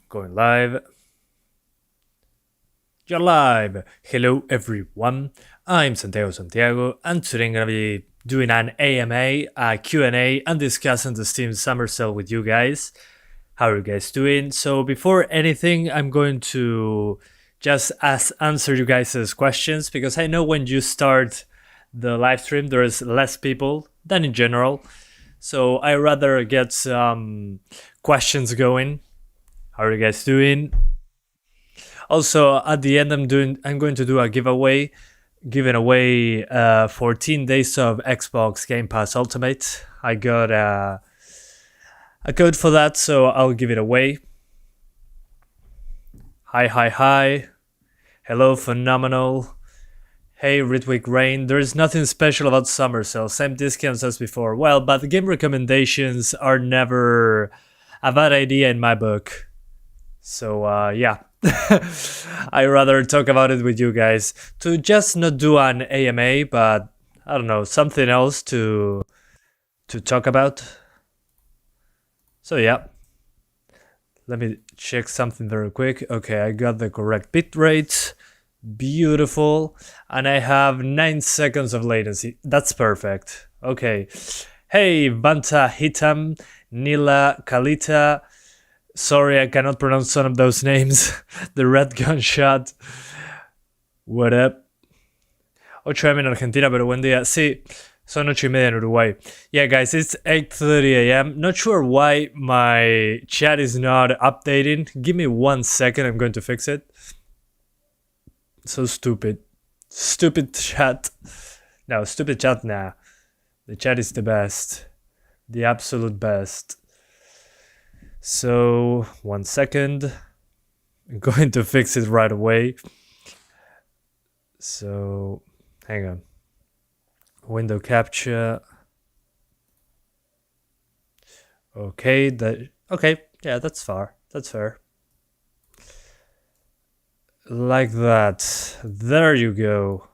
Going live. You're live! Hello everyone, I'm Santiago Santiago, and today I'm gonna be doing an AMA, a Q&A, and discussing the Steam Summer Sale with you guys. How are you guys doing? So before anything, I'm going to just answer you guys' questions, because I know when you start the live stream, there's less people than in general. So I rather get some questions going. How are you guys doing? Also, at the end, I'm going to do a giveaway, giving away 14 days of Xbox Game Pass Ultimate. I got a code for that, so I'll give it away. Hi. Hello, phenomenal. Hey, Ritwick Rain. There's nothing special about Summer Sale. Same discounts as before. Well, but the game recommendations are never a bad idea in my book. So, yeah. I rather talk about it with you guys to just not do an AMA, but I don't know, something else to talk about. So yeah, let me check something very quick. Okay, I got the correct bitrate. Beautiful. And I have 9 seconds of latency. That's perfect. Okay. Hey, Vanta Hitam, Nila Kalita. Sorry, I cannot pronounce some of those names. The Red Gunshot. What up? 8 a.m. en Argentina, pero buen día. Sí, son 8:30 en Uruguay. Yeah, guys, it's 8:30 a.m. Not sure why my chat is not updating. Give me 1 second, I'm going to fix it. So stupid. Stupid chat. No, stupid chat, nah. The chat is the best. The absolute best. So, 1 second. I'm going to fix it right away. So, hang on. Window capture. Okay, yeah, that's fair. That's fair. Like that. There you go.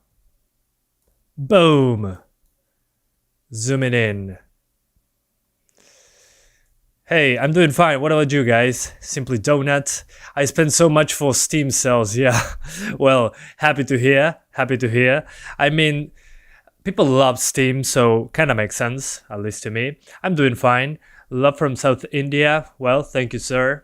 Boom. Zooming in. Hey, I'm doing fine. What about you guys? Simply Donut. I spent so much for Steam sales, yeah. Well, happy to hear. I mean, people love Steam, so kinda makes sense, at least to me. I'm doing fine. Love from South India. Well, thank you, sir.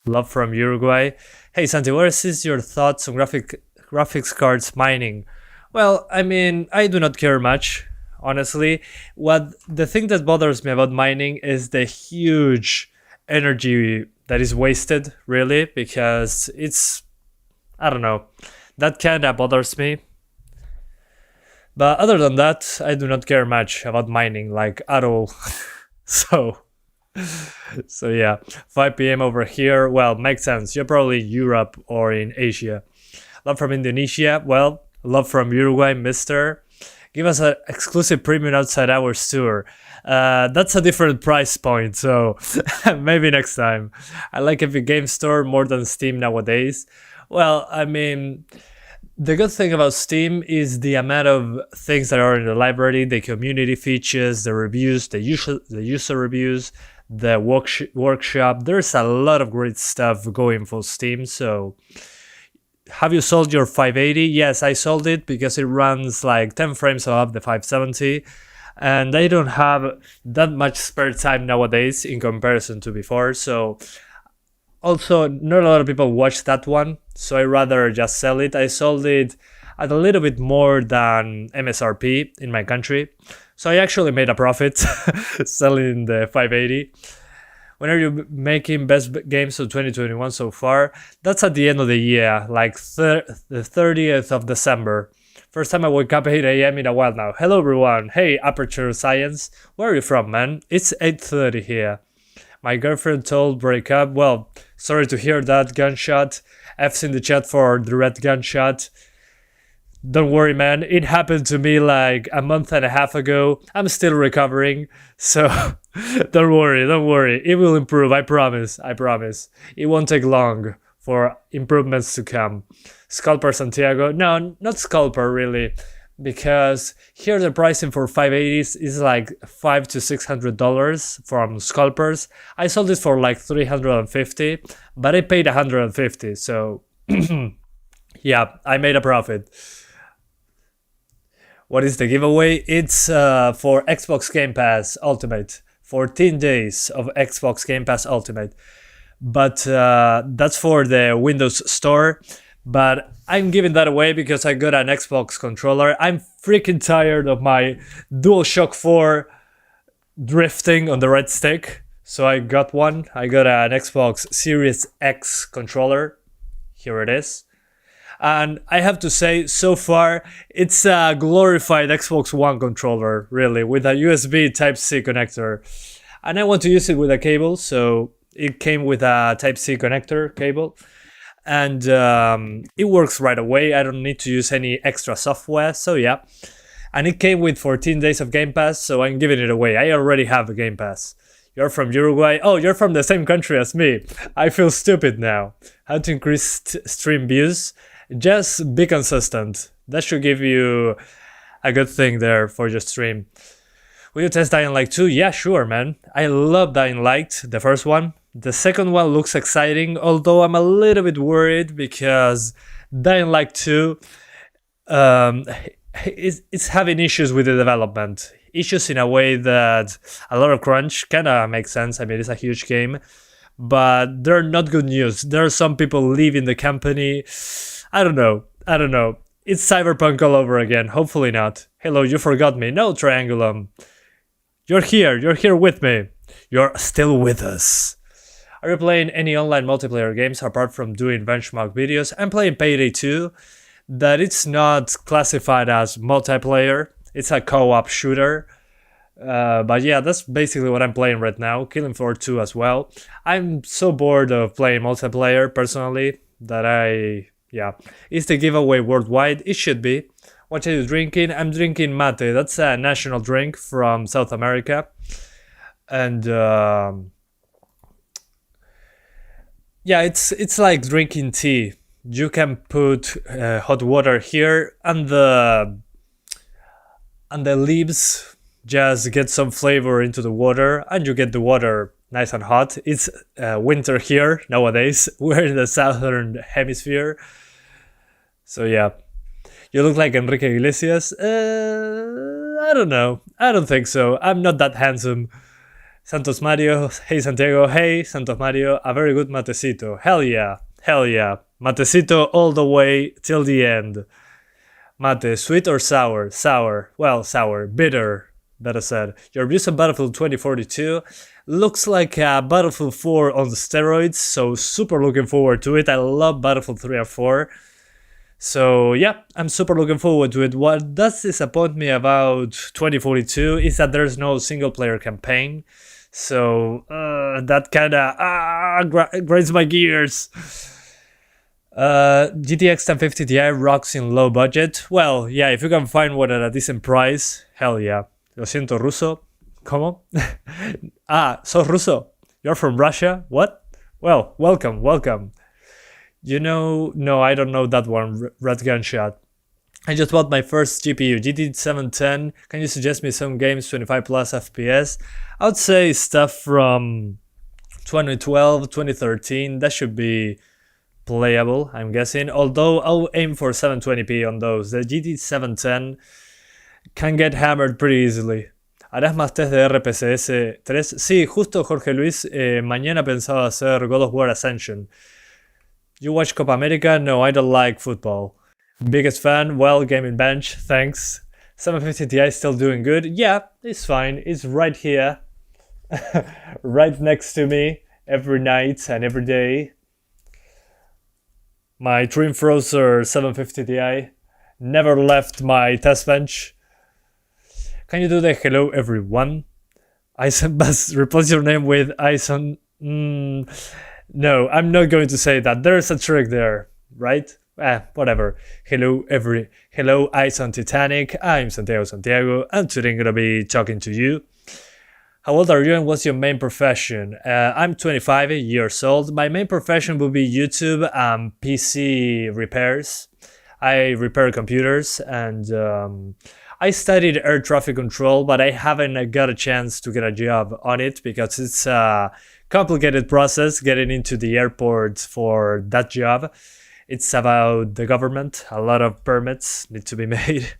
Love from Uruguay. Hey, Santi, what is your thoughts on graphics cards mining? Well, I mean, I do not care much. Honestly, the thing that bothers me about mining is the huge energy that is wasted, really, because it's, I don't know, that kind of bothers me. But other than that, I do not care much about mining, like, at all. So yeah, 5 p.m. over here. Well, makes sense. You're probably Europe or in Asia. Love from Indonesia. Well, love from Uruguay, mister. Give us an exclusive premium outside hours tour. That's a different price point, so maybe next time. I like Epic Game Store more than Steam nowadays. Well, I mean, the good thing about Steam is the amount of things that are in the library, the community features, the reviews, the user reviews, the workshop. There's a lot of great stuff going for Steam, so... Have you sold your 580? Yes, I sold it because it runs like 10 frames above the 570, and I don't have that much spare time nowadays in comparison to before, so also not a lot of people watch that one, so I rather just sell it. I sold it at a little bit more than MSRP in my country, so I actually made a profit selling the 580. When are you making best games of 2021 so far? That's at the end of the year, like the 30th of December. First time I wake up at 8 a.m. in a while now. Hello everyone. Hey, Aperture Science. Where are you from, man? It's 8:30 here. My girlfriend told break up. Well, sorry to hear that, Gunshot. F's in the chat for the Red Gunshot. Don't worry, man. It happened to me like a month and a half ago. I'm still recovering, so don't worry. It will improve, I promise. It won't take long for improvements to come. Scalper Santiago. No, not Scalper, really. because here the pricing for 580s is like $500 to $600 from scalpers. I sold it for like 350, but I paid 150, so yeah, I made a profit. What is the giveaway? It's for Xbox Game Pass Ultimate. 14 days of Xbox Game Pass Ultimate. But that's for the Windows Store. But I'm giving that away because I got an Xbox controller. I'm freaking tired of my DualShock 4 drifting on the right stick. So I got one. I got an Xbox Series X controller. Here it is. And I have to say, so far, it's a glorified Xbox One controller, really, with a USB Type-C connector. And I want to use it with a cable, so it came with a Type-C connector cable. And it works right away. I don't need to use any extra software, so yeah. And it came with 14 days of Game Pass, so I'm giving it away. I already have a Game Pass. You're from Uruguay? Oh, you're from the same country as me. I feel stupid now. How to increase stream views? Just be consistent. That should give you a good thing there for your stream. Will you test Dying Light 2? Yeah, sure, man. I love Dying Light, the first one. The second one looks exciting, although I'm a little bit worried because Dying Light 2 it's having issues with the development. Issues in a way that a lot of crunch kind of makes sense. I mean, it's a huge game, but they're not good news. There are some people leaving the company. I don't know. It's Cyberpunk all over again. Hopefully not. Hello, you forgot me. No, Triangulum. You're here with me. You're still with us. Are you playing any online multiplayer games apart from doing benchmark videos? I'm playing Payday 2. That it's not classified as multiplayer. It's a co-op shooter. But yeah, that's basically what I'm playing right now. Killing Floor 2 as well. I'm so bored of playing multiplayer personally that it's the giveaway worldwide. It should be. What are you drinking? I'm drinking mate. That's a national drink from South America. And it's like drinking tea. You can put hot water here and the leaves just get some flavor into the water and you get the water nice and hot. It's winter here nowadays. We're in the southern hemisphere. So yeah. You look like Enrique Iglesias. I don't know. I don't think so. I'm not that handsome. Santos Mario. Hey Santiago. Hey Santos Mario. A very good matecito. Hell yeah. Matecito all the way till the end. Mate, sweet or sour? Sour. Well, sour. Bitter, better said. Your views on Battlefield 2042 looks like a Battlefield 4 on steroids, so super looking forward to it. I love Battlefield 3 and 4. So yeah, I'm super looking forward to it. What does disappoint me about 2042 is that there's no single player campaign. So that kind of grinds my gears. GTX 1050 Ti rocks in low budget. Well, yeah, if you can find one at a decent price, hell yeah. Lo siento, ruso. ¿Cómo? Sos ruso? You're from Russia? What? Well, welcome. You know, no, I don't know that one, Red Gunshot. I just bought my first GPU, GT 710. Can you suggest me some games 25 plus FPS? I would say stuff from 2012, 2013. That should be playable, I'm guessing. Although I'll aim for 720p on those. The GT 710 can get hammered pretty easily. ¿Harás más test de RPCS 3? Sí, justo Jorge Luis, mañana pensaba hacer God of War Ascension. You watch Copa America? No, I don't like football. Biggest fan? Well, Gaming Bench, thanks. 750 Ti still doing good? Yeah, it's fine. It's right here. Right next to me every night and every day. My Dream Frozer 750 Ti never left my test bench. Can you do the hello everyone? Ison, replace your name with Ison. No, I'm not going to say that. There's a trick there, right? Whatever. Hello, Ison Titanic. I'm Santiago Santiago, and today I'm gonna be talking to you. How old are you and what's your main profession? I'm 25 years old. My main profession will be YouTube and PC repairs. I repair computers, and I studied air traffic control, but I haven't got a chance to get a job on it because it's a complicated process getting into the airport for that job. It's about the government. A lot of permits need to be made.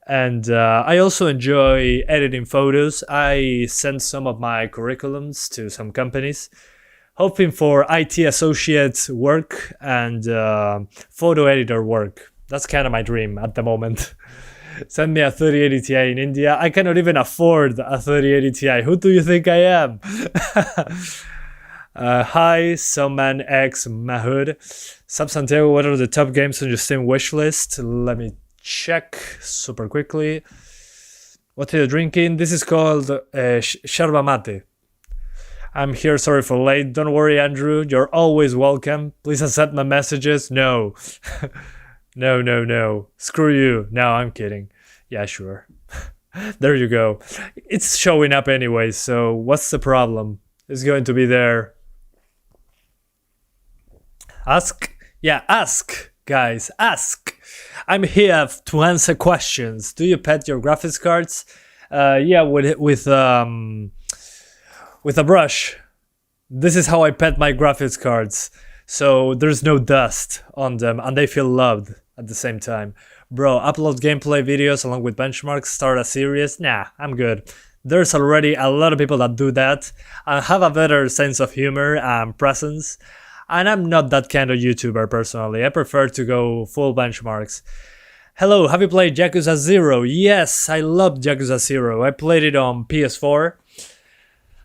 And I also enjoy editing photos. I send some of my curriculums to some companies, hoping for IT associate work and photo editor work. That's kind of my dream at the moment. Send me a 3080 Ti in India. I cannot even afford a 3080 Ti. Who do you think I am? Hi, Soman X Mahood. Sup Santiago, what are the top games on your Steam wishlist? Let me check super quickly. What are you drinking? This is called Yerba mate. I'm here, sorry for late. Don't worry, Andrew. You're always welcome. Please accept my messages. No. No. Screw you. No, I'm kidding. Yeah, sure. There you go. It's showing up anyway, so what's the problem? It's going to be there. Ask? Yeah, ask, guys. Ask. I'm here to answer questions. Do you pet your graphics cards? Yeah, with a brush. This is how I pet my graphics cards. So there's no dust on them and they feel loved at the same time. Bro, upload gameplay videos along with benchmarks, start a series? Nah, I'm good. There's already a lot of people that do that and have a better sense of humor and presence. And I'm not that kind of YouTuber personally. I prefer to go full benchmarks. Hello, have you played Yakuza 0? Yes, I loved Yakuza 0. I played it on PS4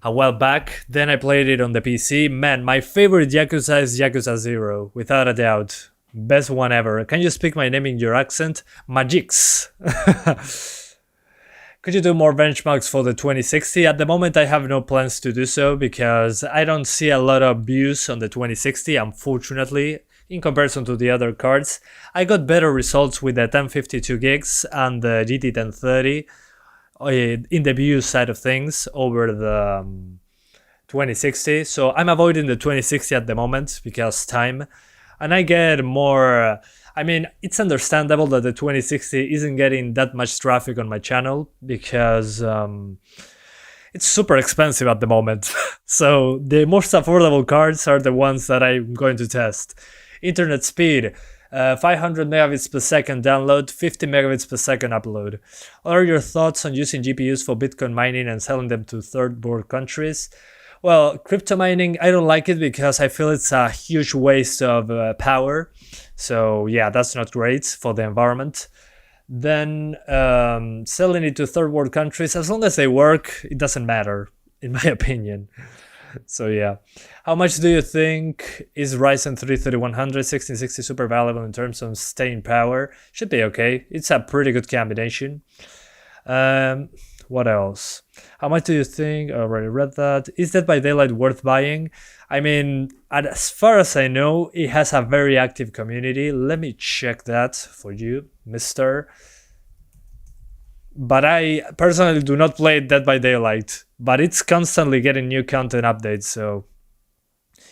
a while back. Then I played it on the PC. Man, my favorite Yakuza is Yakuza 0, without a doubt. Best one ever. Can you speak my name in your accent? Magix. Could you do more benchmarks for the 2060? At the moment, I have no plans to do so because I don't see a lot of views on the 2060, unfortunately, in comparison to the other cards. I got better results with the 1052 gigs and the GT 1030 in the views side of things over the 2060. So I'm avoiding the 2060 at the moment because time. And I get more... I mean, it's understandable that the 2060 isn't getting that much traffic on my channel because it's super expensive at the moment. So the most affordable cards are the ones that I'm going to test. Internet speed, 500 megabits per second download, 50 megabits per second upload. What are your thoughts on using GPUs for Bitcoin mining and selling them to third world countries? Well, crypto mining, I don't like it because I feel it's a huge waste of power. So yeah, that's not great for the environment. Then selling it to third world countries, as long as they work, it doesn't matter, in my opinion. So yeah. How much do you think is Ryzen 3 3100 1660 super valuable in terms of staying power? Should be okay. It's a pretty good combination. What else? How much do you think? I already read that. Is Dead by Daylight worth buying? I mean, as far as I know, it has a very active community. Let me check that for you, mister. But I personally do not play Dead by Daylight. But it's constantly getting new content updates, so...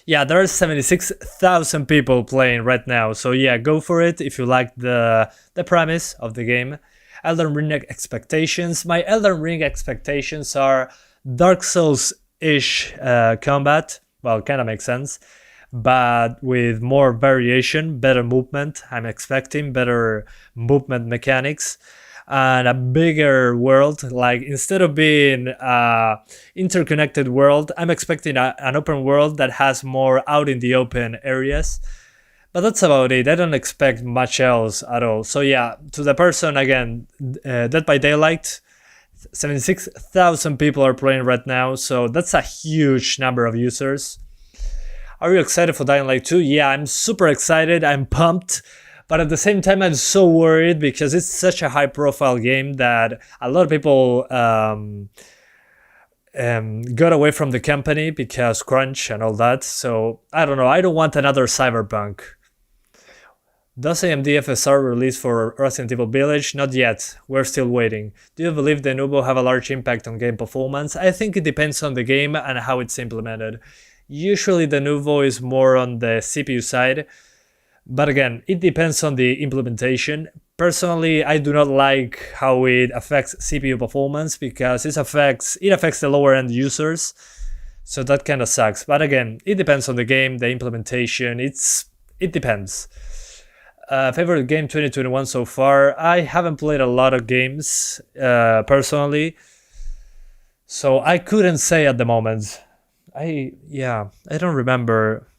Yeah, there are 76,000 people playing right now. So yeah, go for it if you like the premise of the game. Elden Ring expectations. My Elden Ring expectations are Dark Souls-ish combat. Well, kind of makes sense. But with more variation, better movement. I'm expecting better movement mechanics. And a bigger world. Like, instead of being an interconnected world, I'm expecting an open world that has more out in the open areas. But that's about it. I don't expect much else at all. So yeah, to the person, again, Dead by Daylight, 76,000 people are playing right now. So that's a huge number of users. Are you excited for Dying Light 2? Yeah, I'm super excited. I'm pumped. But at the same time, I'm so worried because it's such a high-profile game that a lot of people got away from the company because crunch and all that. So, I don't know. I don't want another Cyberpunk. Does AMD FSR release for Resident Evil Village? Not yet. We're still waiting. Do you believe the Nuvo have a large impact on game performance? I think it depends on the game and how it's implemented. Usually the Nuvo is more on the CPU side, But again, it depends on the implementation. Personally, I do not like how it affects CPU performance because it affects the lower end users. So that kind of sucks. But again, it depends on the game, the implementation. It depends. Favorite game 2021 so far? I haven't played a lot of games personally, so I couldn't say at the moment. I don't remember.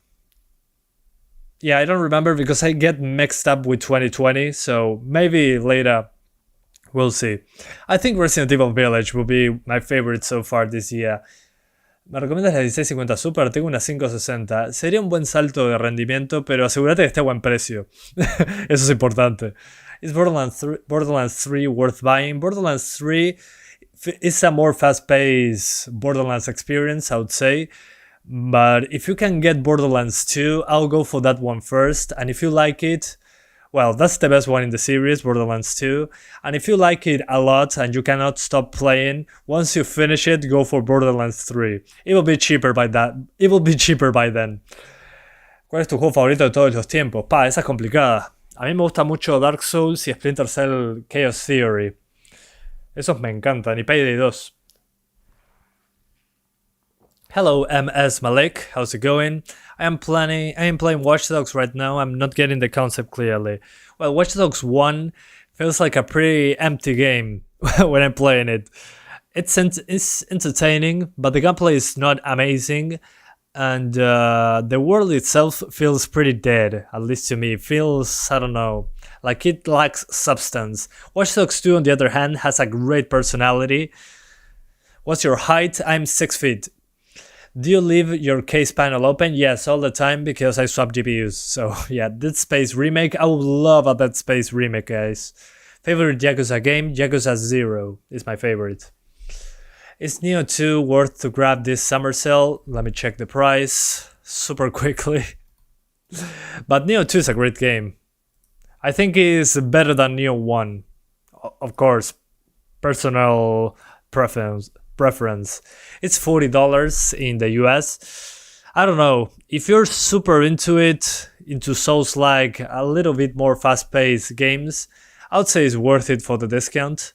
Yeah, I don't remember because I get mixed up with 2020. So maybe later, we'll see. I think Resident Evil Village will be my favorite so far this year. Me recomiendas la 1650 Super, tengo una 560. Sería un buen salto de rendimiento, pero asegúrate que esté a buen precio. Eso es importante. Is Borderlands 3 worth buying? Borderlands 3 is a more fast-paced Borderlands experience, I would say. But if you can get Borderlands 2, I'll go for that one first. And if you like it, well, that's the best one in the series, Borderlands 2. And if you like it a lot and you cannot stop playing, once you finish it, go for Borderlands 3. It will be cheaper by then. ¿Cuál es tu juego favorito de todos los tiempos? Esa es complicada. A mí me gusta mucho Dark Souls y Splinter Cell Chaos Theory. Esos me encantan. Y Payday 2. Hello, MS Malik. How's it going? I am playing Watch Dogs right now. I'm not getting the concept clearly. Well, Watch Dogs 1 feels like a pretty empty game when I'm playing it. It's entertaining, but the gameplay is not amazing. And the world itself feels pretty dead, at least to me. It feels, I don't know, like it lacks substance. Watch Dogs 2, on the other hand, has a great personality. What's your height? I'm 6 feet. Do you leave your case panel open? Yes, all the time because I swap GPUs. So yeah, Dead Space remake. I would love a Dead Space remake, guys. Favorite Yakuza game? Yakuza 0 is my favorite. Is Neo 2 worth to grab this summer sale? Let me check the price super quickly. But Neo 2 is a great game. I think it's better than Neo 1. Of course, personal preference. It's $40 in the US. I don't know. If you're super into Souls-like, a little bit more fast-paced games, I would say it's worth it for the discount.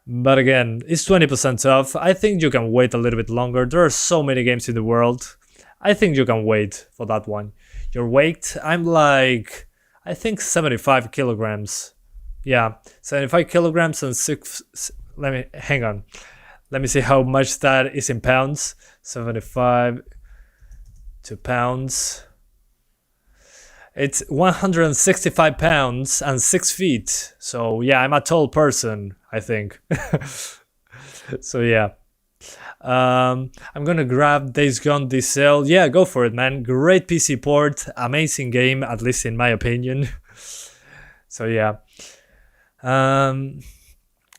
But again, it's 20% off. I think you can wait a little bit longer. There are so many games in the world. I think you can wait for that one. Your weight? I'm like, I think 75 kilograms. Yeah, 75 kilograms and 6... hang on. Let me see how much that is in pounds. 75 to pounds. It's 165 pounds and 6 feet. So yeah, I'm a tall person, I think. So yeah. I'm gonna grab Days Gone this sale. Yeah, go for it, man. Great PC port. Amazing game, at least in my opinion. So yeah.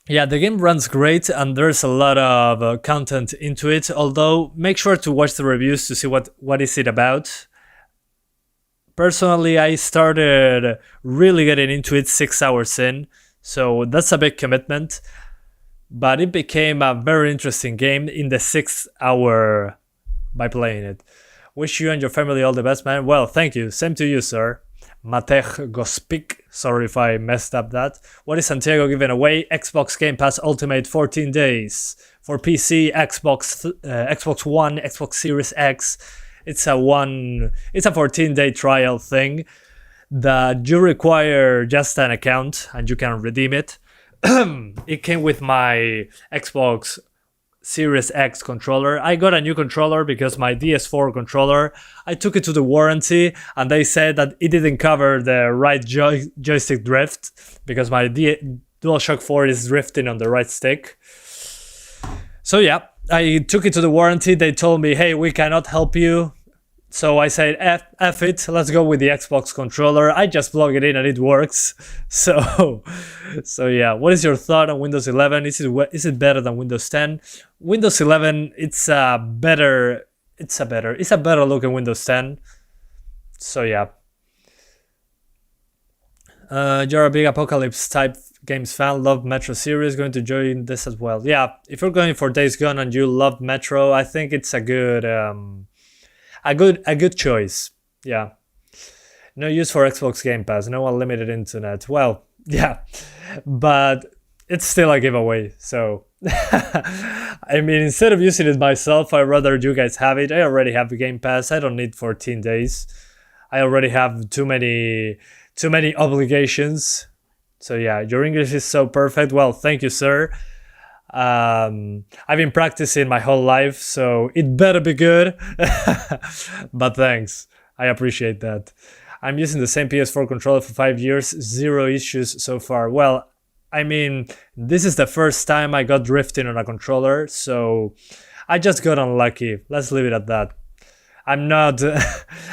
Yeah, the game runs great and there's a lot of content into it, although make sure to watch the reviews to see what is it about. Personally, I started really getting into it 6 hours in, so that's a big commitment, but it became a very interesting game in the 6th hour by playing it. Wish you and your family all the best, man. Well, thank you. Same to you, sir. Matej Gospik, sorry if I messed up that. What is Santiago giving away? Xbox Game Pass Ultimate 14 days. For PC, Xbox One, Xbox Series X. It's a 14-day trial thing that you require just an account and you can redeem it. It came with my Xbox Series X controller. I got a new controller because my DS4 controller, I took it to the warranty and they said that it didn't cover the right joystick drift because my DualShock 4 is drifting on the right stick. So yeah, I took it to the warranty. They told me, hey, we cannot help you. So I said, F it, let's go with the Xbox controller. I just plug it in and it works. So yeah, what is your thought on Windows 11? Is it better than Windows 10? Windows 11, it's a better looking Windows 10. So yeah. You're a big Apocalypse type games fan, love Metro series, going to join this as well. Yeah, if you're going for Days Gone and you love Metro, I think it's a good choice. Yeah, No use for Xbox Game Pass, no unlimited internet. Well, yeah, but it's still a giveaway, so I mean, instead of using it myself, I'd rather you guys have it. I already have the Game Pass. I don't need 14 days. I already have too many obligations. So yeah, your English is so perfect. Well, thank you, sir. I've been practicing my whole life, so it better be good. But thanks. I appreciate that. I'm using the same PS4 controller for 5 years, zero issues so far. Well, I mean, this is the first time I got drifting on a controller, so I just got unlucky. Let's leave it at that. I'm not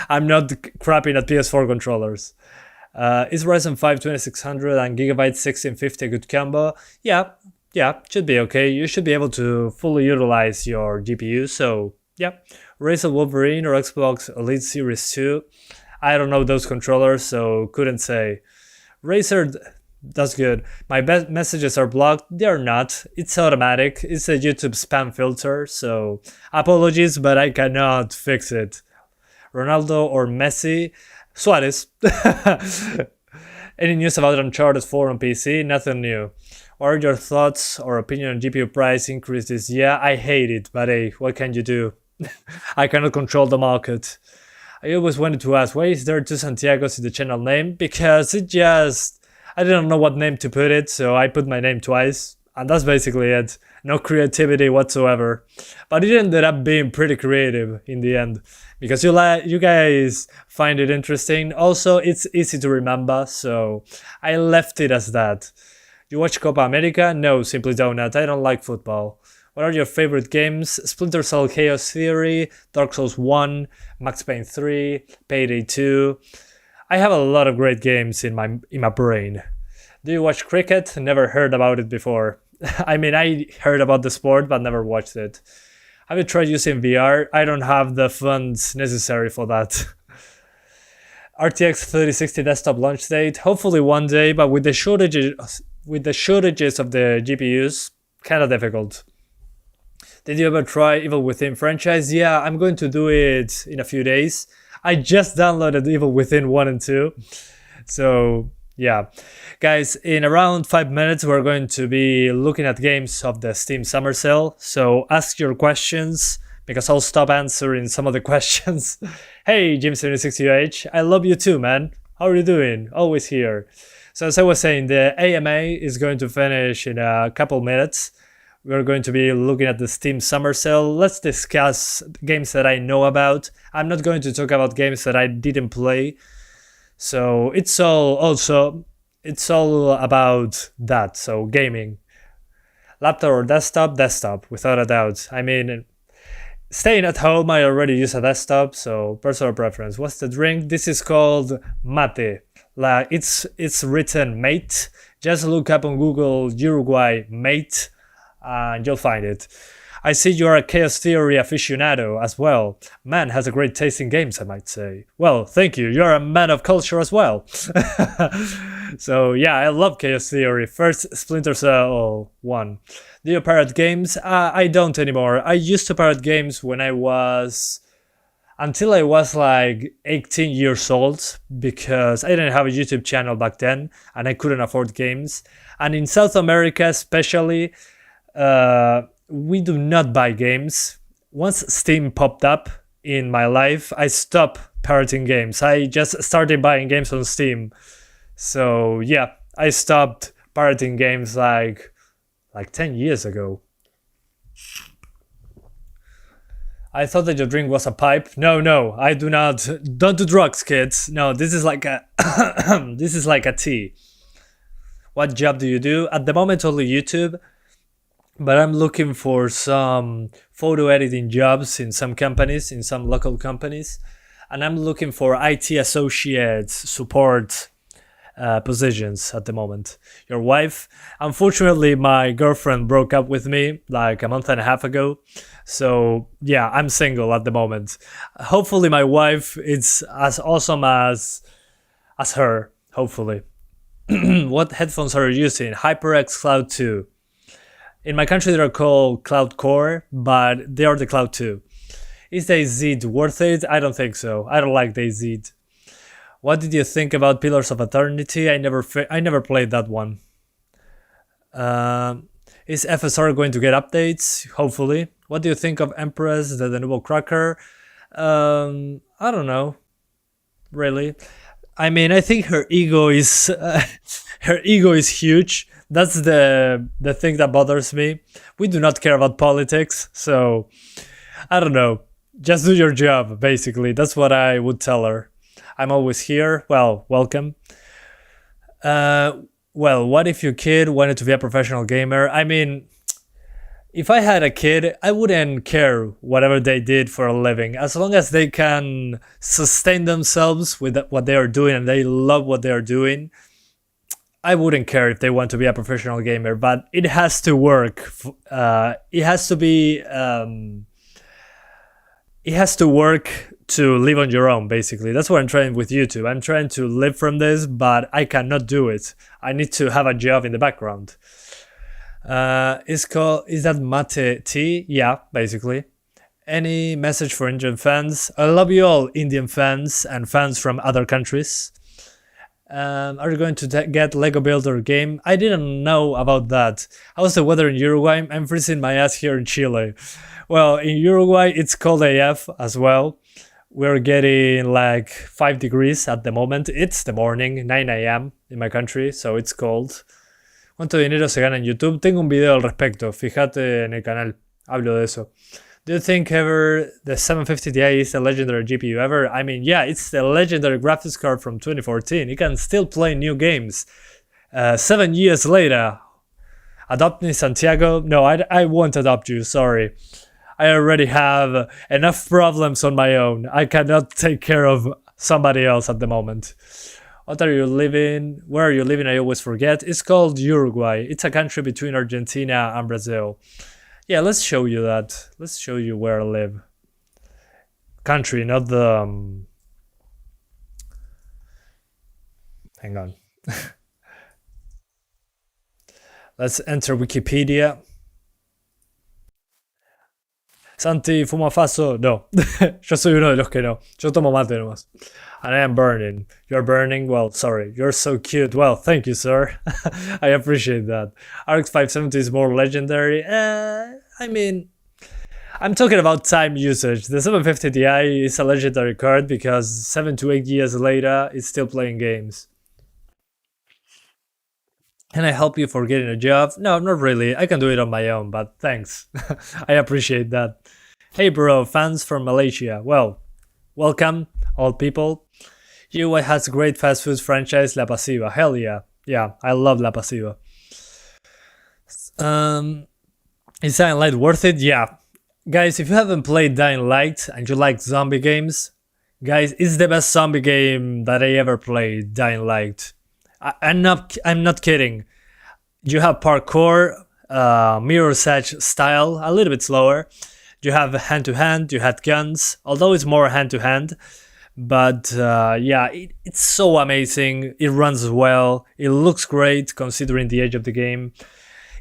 I'm not crapping at PS4 controllers. Is Ryzen 5 2600 and Gigabyte 1650 a good combo? Yeah, should be okay. You should be able to fully utilize your GPU, so yeah. Razer Wolverine or Xbox Elite Series 2? I don't know those controllers, so couldn't say. Razer, that's good. My best messages are blocked. They're not. It's automatic. It's a YouTube spam filter, so apologies, but I cannot fix it. Ronaldo or Messi? Suarez. Any news about Uncharted 4 on PC? Nothing new. What are your thoughts or opinion on GPU price increases? Yeah, I hate it, but hey, what can you do? I cannot control the market. I always wanted to ask, why is there two Santiagos in the channel name? Because I didn't know what name to put it, so I put my name twice, and that's basically it. No creativity whatsoever. But it ended up being pretty creative in the end, because you guys find it interesting. Also, it's easy to remember, so I left it as that. You watch Copa America? No, simply don't. I don't like football. What are your favorite games? Splinter Cell Chaos Theory, Dark Souls 1, Max Payne 3, Payday 2. I have a lot of great games in my brain. Do you watch cricket? Never heard about it before. I mean, I heard about the sport, but never watched it. Have you tried using VR? I don't have the funds necessary for that. RTX 3060 desktop launch date? Hopefully one day, but with the shortages of the GPUs, kind of difficult. Did you ever try Evil Within franchise? Yeah, I'm going to do it in a few days. I just downloaded Evil Within 1 and 2. So, yeah. Guys, in around 5 minutes, we're going to be looking at games of the Steam Summer Sale. So, ask your questions, because I'll stop answering some of the questions. Hey, Jim76UH, I love you too, man. How are you doing? Always here. So, as I was saying, the AmA is going to finish in a couple minutes. We're going to be looking at the Steam Summer Sale. Let's discuss games that I know about. I'm not going to talk about games that I didn't play. So it's all about that. So gaming. Laptop or desktop? Desktop, without a doubt. I mean, staying at home, I already use a desktop, so personal preference. What's the drink? This is called mate. It's written mate. Just look up on Google Uruguay mate, and you'll find it. I see you're a Chaos Theory aficionado as well. Man has a great taste in games, I might say. Well, thank you. You're a man of culture as well. So yeah, I love Chaos Theory. First, Splinter Cell 1. Do you pirate games? I don't anymore. I used to pirate games until I was like 18 years old, because I didn't have a YouTube channel back then and I couldn't afford games. And in South America especially, we do not buy games. Once Steam popped up in my life, I stopped pirating games. I just started buying games on Steam. So yeah, I stopped pirating games like 10 years ago. I thought that your drink was a pipe. No, I do not. Don't do drugs, kids. No, this is like a this is like a tea. What job do you do? At the moment, only YouTube. But I'm looking for some photo editing jobs in some companies, in some local companies. And I'm looking for IT associates, support positions at the moment. Your wife? Unfortunately, my girlfriend broke up with me like a month and a half ago. So yeah, I'm single at the moment. Hopefully my wife is as awesome as her, hopefully. What headphones are you using? HyperX Cloud 2. In my country, they're called Cloud Core, but they are the Cloud 2. Is the Z worth it? I don't think so. I don't like the Z. What did you think about Pillars of Eternity? I never played that one. Is FSR going to get updates? Hopefully. What do you think of Empress, the Nuevo Cracker? I don't know, really. I mean, I think her ego is her ego is huge. That's the thing that bothers me. We do not care about politics, so I don't know. Just do your job, basically. That's what I would tell her. I'm always here. Well, welcome. Well, what if your kid wanted to be a professional gamer? I mean, if I had a kid, I wouldn't care whatever they did for a living. As long as they can sustain themselves with what they are doing and they love what they are doing, I wouldn't care if they want to be a professional gamer. But it has to work. It has to be. It has to work to live on your own, basically. That's what I'm trying with YouTube. I'm trying to live from this, but I cannot do it. I need to have a job in the background. Is that mate tea? Yeah, basically. Any message for Indian fans? I love you all, Indian fans and fans from other countries. Are you going to get Lego Builder game? I didn't know about that. How's the weather in Uruguay? I'm freezing my ass here in Chile. Well, in Uruguay, it's cold AF as well. We're getting like 5 degrees at the moment. It's the morning, 9 a.m. in my country, so it's cold. ¿Cuánto dinero se gana en YouTube? Tengo un video al respecto, fíjate en el canal, hablo de eso. Do you think ever the 750 Ti is the legendary GPU ever? I mean, yeah, it's the legendary graphics card from 2014. It can still play new games. 7 years later. Adopt me, Santiago? No, I won't adopt you, sorry. I already have enough problems on my own. I cannot take care of somebody else at the moment. What are you living? Where are you living? I always forget. It's called Uruguay. It's a country between Argentina and Brazil. Yeah, let's show you that. Let's show you where I live. Country, not the... Hang on. Let's enter Wikipedia. Santi, ¿fuma faso? No. Yo soy uno de los que no. Yo tomo mate nomás. And I am burning. You're burning? Well, sorry. You're so cute. Well, thank you, sir. I appreciate that. RX 570 is more legendary. I mean, I'm talking about time usage. The 750 Ti is a legendary card because 7 to 8 years later, it's still playing games. Can I help you for getting a job? No, not really. I can do it on my own, but thanks. I appreciate that. Hey bro, fans from Malaysia. Well, welcome, all people. Uruguay has great fast food franchise La Pasiva. Hell yeah. Yeah, I love La Pasiva. Is Dying Light worth it? Yeah. Guys, if you haven't played Dying Light and you like zombie games, guys, it's the best zombie game that I ever played, Dying Light. I'm not kidding. You have parkour, mirror's edge style, a little bit slower. You have hand-to-hand, you had guns, although it's more hand-to-hand. But yeah, it's so amazing. It runs well. It looks great considering the age of the game.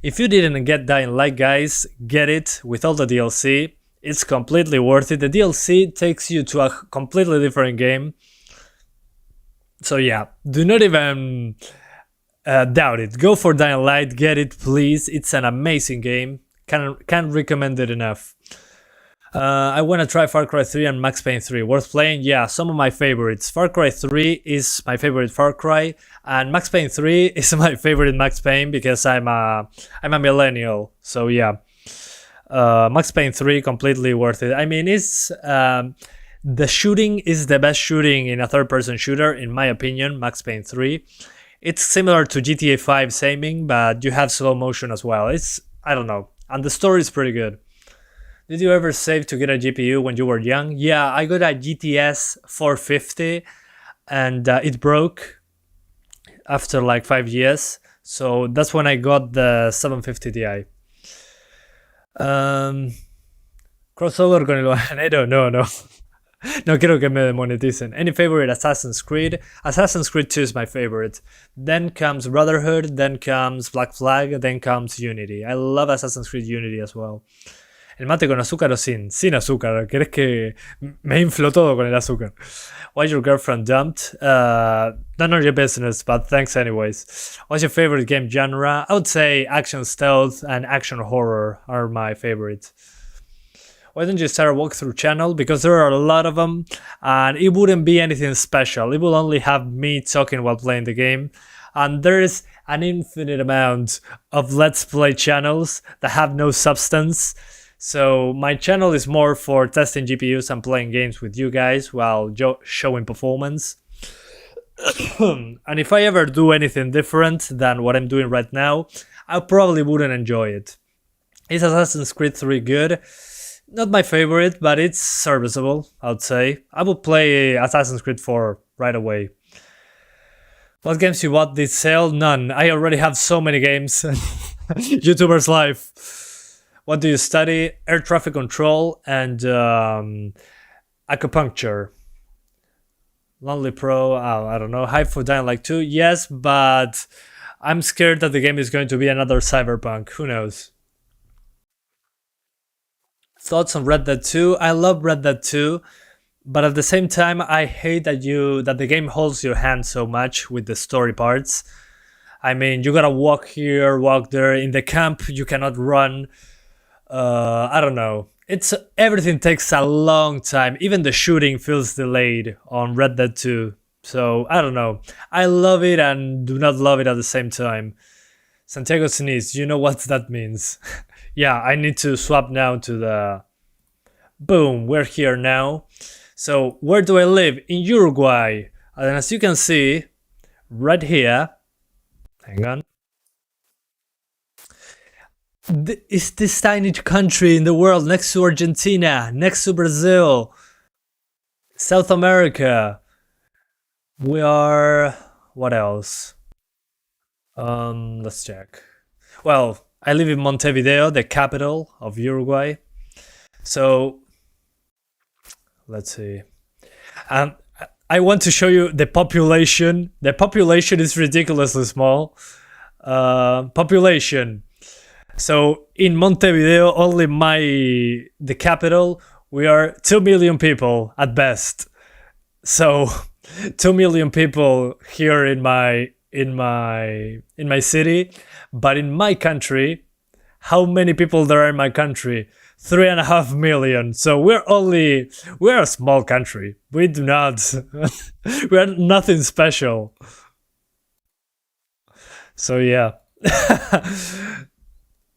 If you didn't get Dying Light, guys, get it with all the DLC. It's completely worth it. The DLC takes you to a completely different game. So yeah, do not even doubt it. Go for Dying Light, get it, please. It's an amazing game. Can't recommend it enough. I want to try Far Cry 3 and Max Payne 3. Worth playing? Yeah, some of my favorites. Far Cry 3 is my favorite Far Cry, and Max Payne 3 is my favorite Max Payne because I'm a millennial. So yeah, Max Payne 3 completely worth it. I mean, it's the shooting is the best shooting in a third-person shooter, in my opinion. Max Payne 3. It's similar to GTA 5's aiming, but you have slow motion as well. I don't know, and the story is pretty good. Did you ever save to get a GPU when you were young? Yeah, I got a GTS 450 and it broke after like 5 years. So that's when I got the 750 Ti. Crossover con el bananero? No. No quiero que me demoneticen. Any favorite Assassin's Creed? Assassin's Creed 2 is my favorite. Then comes Brotherhood, then comes Black Flag, then comes Unity. I love Assassin's Creed Unity as well. ¿El mate con azúcar o sin? Sin azúcar. ¿Querés que me inflo todo con el azúcar? Why your girlfriend dumped? None of your business, but thanks anyways. What's your favorite game genre? I would say action stealth and action horror are my favorites. Why don't you start a walkthrough channel? Because there are a lot of them, and it wouldn't be anything special. It will only have me talking while playing the game. And there's an infinite amount of Let's Play channels that have no substance. So my channel is more for testing GPUs and playing games with you guys while showing performance. And if I ever do anything different than what I'm doing right now, I probably wouldn't enjoy it. Is Assassin's Creed 3 good? Not my favorite, but it's serviceable, I would say. I would play Assassin's Creed 4 right away. What games you bought this sale? None. I already have so many games. YouTuber's life. What do you study? Air traffic control and acupuncture. Lonely Pro, I don't know. Hype for Dying Light 2? Yes, but I'm scared that the game is going to be another Cyberpunk. Who knows? Thoughts on Red Dead 2? I love Red Dead 2, but at the same time I hate that the game holds your hand so much with the story parts. I mean, you gotta walk here, walk there. In the camp you cannot run. I don't know. Everything takes a long time. Even the shooting feels delayed on Red Dead 2. So I don't know. I love it and do not love it at the same time. Santiago sneezed. You know what that means. Yeah, I need to swap now to the... Boom, we're here now. So, where do I live? In Uruguay. And as you can see, right here... Hang on. It's this tiny country in the world next to Argentina, next to Brazil, South America. We are... What else? Let's check. Well... I live in Montevideo, the capital of Uruguay. So, let's see. I want to show you the population. The population is ridiculously small. Population. So, in Montevideo, only the capital, we are 2 million people at best. So, 2 million people here in my city. But in my country, how many people there are in my country? 3.5 million. So we're a small country. We do not, we're nothing special. So yeah,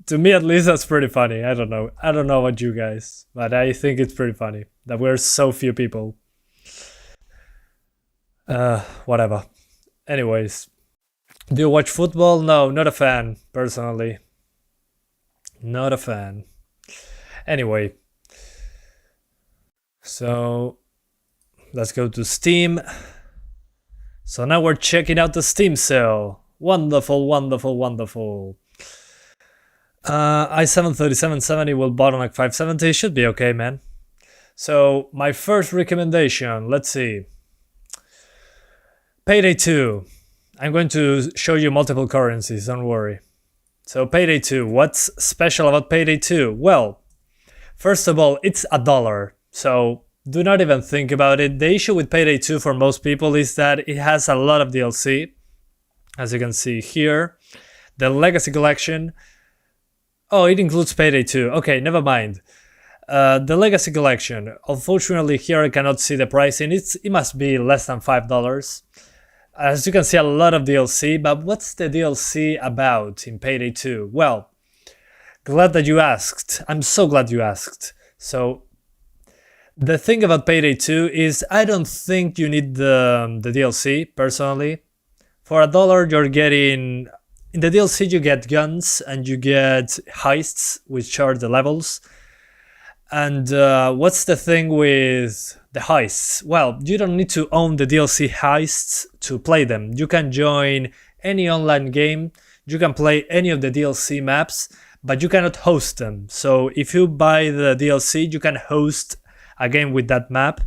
to me at least that's pretty funny. I don't know about you guys, but I think it's pretty funny that we're so few people. Whatever. Anyways. Do you watch football? No, not a fan, personally. Not a fan. Anyway. So, let's go to Steam. So now we're checking out the Steam sale. Wonderful, wonderful, wonderful. i7 3770 will bottleneck 570. Should be okay, man. So, my first recommendation, let's see. Payday 2. I'm going to show you multiple currencies, don't worry. So Payday 2, what's special about Payday 2? Well, first of all, it's $1, so do not even think about it. The issue with Payday 2 for most people is that it has a lot of DLC, as you can see here. The Legacy Collection, oh, it includes Payday 2, okay, never mind. The Legacy Collection, unfortunately here I cannot see the pricing, it must be less than $5. As you can see, a lot of DLC, but what's the DLC about in Payday 2? Well, glad that you asked. I'm so glad you asked. So, the thing about Payday 2 is I don't think you need the DLC, personally. For $1, you're getting... In the DLC, you get guns and you get heists, which are the levels. And what's the thing with the heists? Well, you don't need to own the DLC heists to play them. You can join any online game, you can play any of the DLC maps, but you cannot host them. So if you buy the DLC, you can host a game with that map,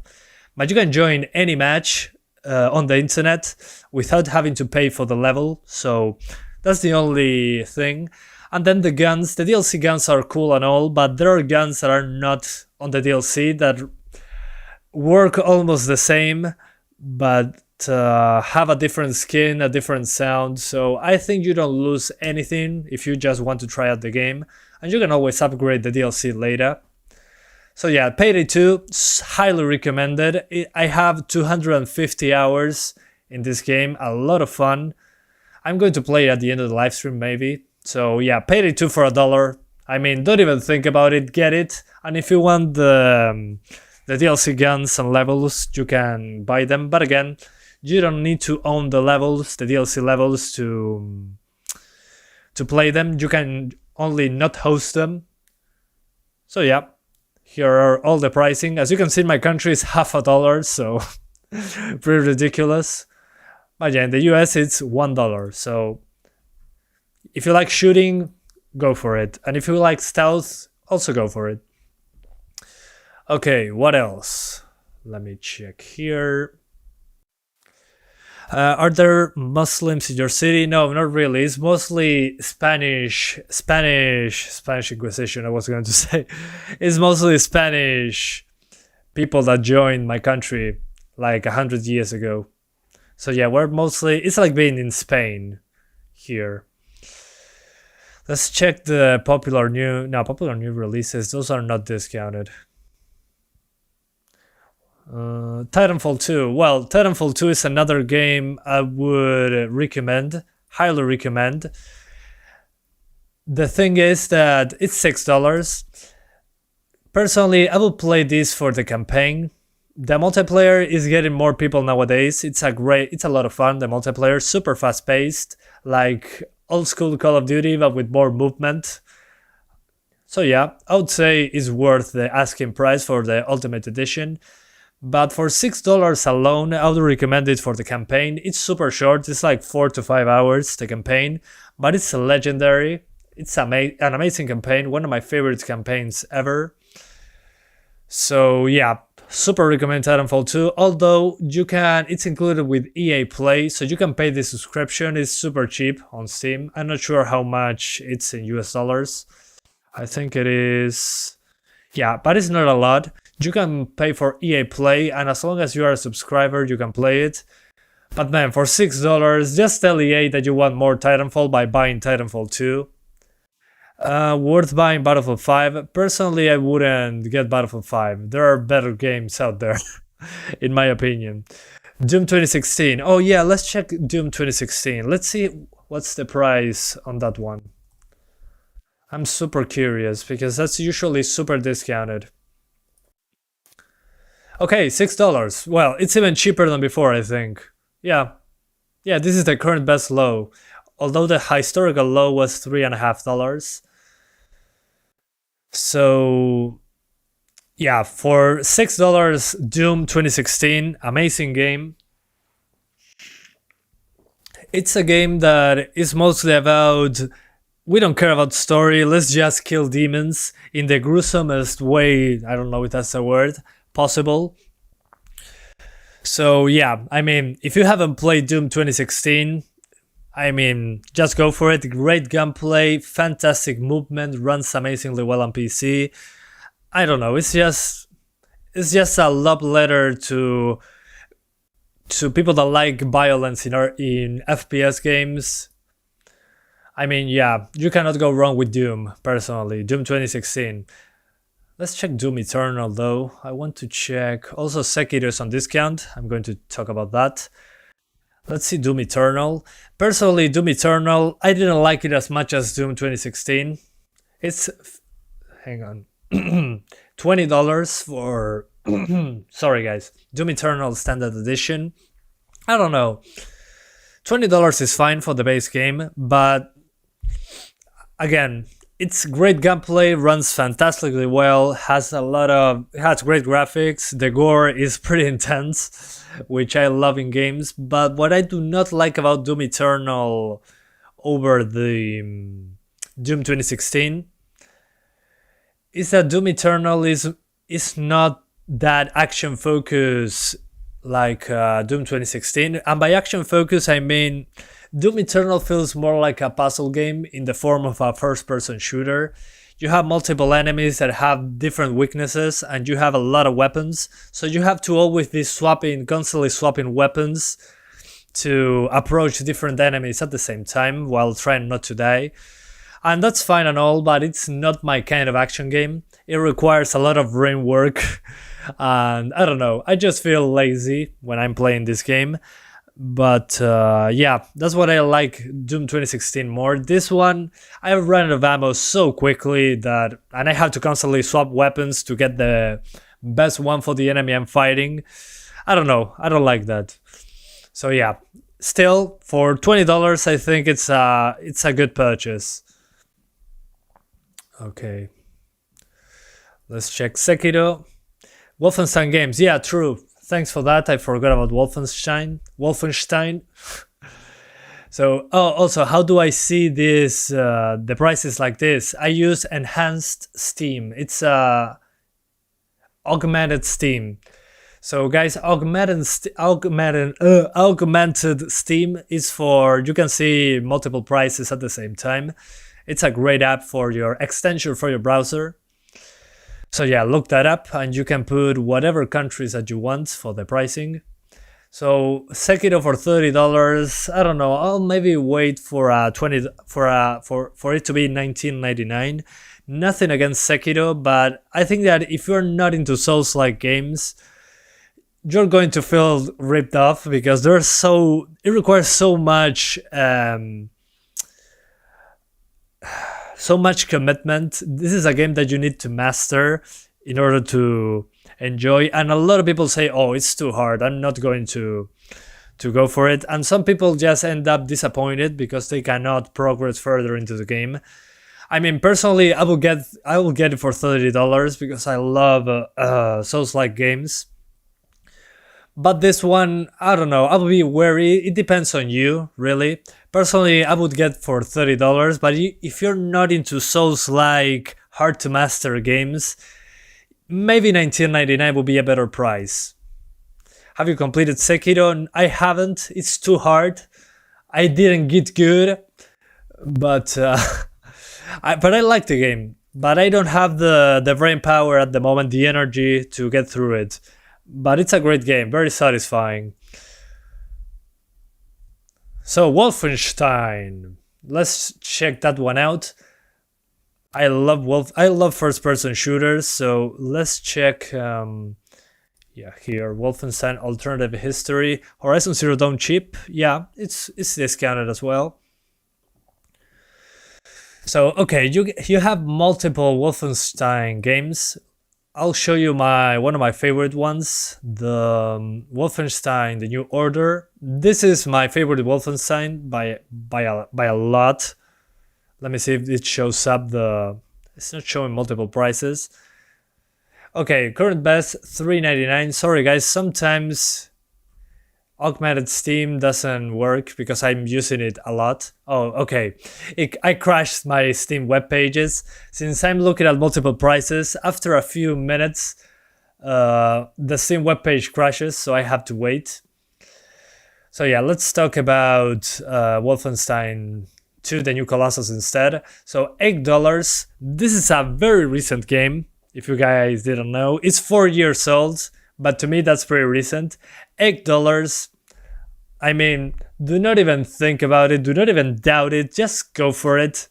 but you can join any match on the internet without having to pay for the level. So that's the only thing. And then the guns, the DLC guns are cool and all, but there are guns that are not on the DLC that work almost the same, but have a different skin, a different sound. So I think you don't lose anything if you just want to try out the game, and you can always upgrade the DLC later. So yeah, Payday 2, highly recommended. I have 250 hours in this game, a lot of fun. I'm going to play it at the end of the live stream maybe. So yeah, Payday 2 for $1. I mean, don't even think about it, get it. And if you want the DLC guns and levels, you can buy them. But again, you don't need to own the levels, the DLC levels to play them. You can only not host them. So yeah. Here are all the pricing. As you can see, my country is $50, so pretty ridiculous. But yeah, in the US it's $1. So if you like shooting, go for it. And if you like stealth, also go for it. Okay, what else? Let me check here. Are there Muslims in your city? No, not really. It's mostly Spanish Inquisition, I was going to say. It's mostly Spanish people that joined my country like 100 years ago. So yeah, we're mostly, it's like being in Spain here. Let's check the popular new releases. Those are not discounted. Titanfall 2. Well, Titanfall 2 is another game I would recommend, highly recommend. The thing is that it's $6. Personally, I will play this for the campaign. The multiplayer is getting more people nowadays. It's a lot of fun. The multiplayer, super fast paced, like old school Call of Duty, but with more movement. So yeah, I would say it's worth the asking price for the Ultimate Edition. But for $6 alone, I would recommend it for the campaign. It's super short, it's like 4 to 5 hours, the campaign, but it's legendary. It's an amazing campaign, one of my favorite campaigns ever. So yeah, super recommend Titanfall 2, although it's included with EA Play, so you can pay the subscription. It's super cheap on Steam. I'm not sure how much it's in US dollars. I think it is, yeah, but it's not a lot. You can pay for EA Play, and as long as you are a subscriber, you can play it. But man, for $6, just tell EA that you want more Titanfall by buying Titanfall 2. Worth buying Battlefield 5. Personally, I wouldn't get Battlefield 5. There are better games out there, in my opinion. Doom 2016. Oh yeah, let's check Doom 2016. Let's see what's the price on that one. I'm super curious, because that's usually super discounted. Okay, $6. Well, it's even cheaper than before, I think. Yeah, this is the current best low. Although the historical low was $3.50. So, yeah, for $6, Doom 2016, amazing game. It's a game that is mostly about, we don't care about story, let's just kill demons in the gruesomest way, I don't know if that's a word, possible. So yeah, I mean, if you haven't played Doom 2016, I mean, just go for it. Great gunplay, fantastic movement, runs amazingly well on PC. I don't know, it's just a love letter to people that like violence in FPS games. I mean, yeah, you cannot go wrong with Doom, personally. Doom 2016. Let's check Doom Eternal though. I want to check. Also, Sekiro is on discount. I'm going to talk about that. Let's see Doom Eternal. Personally, Doom Eternal, I didn't like it as much as Doom 2016. It's, hang on, $20 for, sorry guys, Doom Eternal Standard Edition. I don't know. $20 is fine for the base game, but again, it's great gunplay, runs fantastically well, has great graphics, the gore is pretty intense, which I love in games. But what I do not like about Doom Eternal over the Doom 2016 is that Doom Eternal is not that action focused like Doom 2016. And by action focus, I mean Doom Eternal feels more like a puzzle game in the form of a first-person shooter. You have multiple enemies that have different weaknesses, and you have a lot of weapons, so you have to always be constantly swapping weapons to approach different enemies at the same time while trying not to die. And that's fine and all, but it's not my kind of action game. It requires a lot of brain work, and I don't know, I just feel lazy when I'm playing this game. But yeah, that's what I like Doom 2016 more. This one, I run out of ammo so quickly and I have to constantly swap weapons to get the best one for the enemy I'm fighting. I don't know, I don't like that. So yeah, still for $20, I think it's a good purchase. Okay, let's check Sekiro. Wolfenstein games, yeah, true. Thanks for that. I forgot about Wolfenstein. So, also, how do I see this? The prices like this? I use enhanced Steam. It's augmented Steam. So, guys, augmented Steam is for you can see multiple prices at the same time. It's a great app for your extension for your browser. So yeah, look that up and you can put whatever countries that you want for the pricing. So Sekiro for $30, I don't know, I'll maybe wait for it to be $19.99. Nothing against Sekiro, but I think that if you're not into Souls-like games, you're going to feel ripped off because it requires so much commitment. This is a game that you need to master in order to enjoy, and a lot of people say, oh, it's too hard, I'm not going to go for it, and some people just end up disappointed because they cannot progress further into the game. I mean, personally, I will get it for $30 because I love Souls-like games. But this one, I don't know, I will be wary. It depends on you, really. Personally, I would get for $30, but if you're not into Souls-like, hard-to-master games, maybe $19.99 would be a better price. Have you completed Sekiro? I haven't. It's too hard. I didn't get good, but I like the game. But I don't have the brain power at the moment, the energy to get through it. But it's a great game, very satisfying. So Wolfenstein, let's check that one out. I love first-person shooters, so let's check. Yeah, here Wolfenstein Alternative History, Horizon Zero Dawn cheap. Yeah, it's discounted as well. So okay, you have multiple Wolfenstein games. I'll show you one of my favorite ones, the Wolfenstein: The New Order. This is my favorite Wolfenstein by a lot. Let me see if it shows up. It's not showing multiple prices. Okay, current best $3.99. Sorry guys, sometimes augmented Steam doesn't work because I'm using it a lot. Oh, okay. I crashed my Steam web pages. Since I'm looking at multiple prices, after a few minutes, the Steam web page crashes, so I have to wait. So yeah, let's talk about Wolfenstein 2, The New Colossus instead. So $8. This is a very recent game, if you guys didn't know. It's 4 years old, but to me that's pretty recent. $8. I mean, do not even think about it, do not even doubt it, just go for it.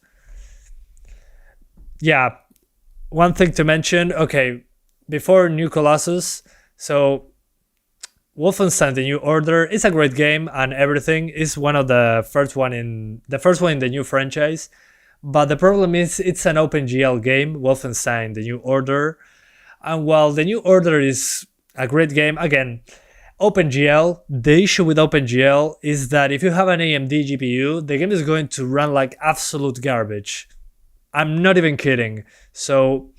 Yeah, one thing to mention, okay, before New Colossus, so Wolfenstein: The New Order is a great game and everything. Is one of the first one in the new franchise. But the problem is it's an OpenGL game, Wolfenstein: The New Order. And while The New Order is a great game, again, OpenGL, the issue with OpenGL is that if you have an AMD GPU, the game is going to run like absolute garbage. I'm not even kidding. So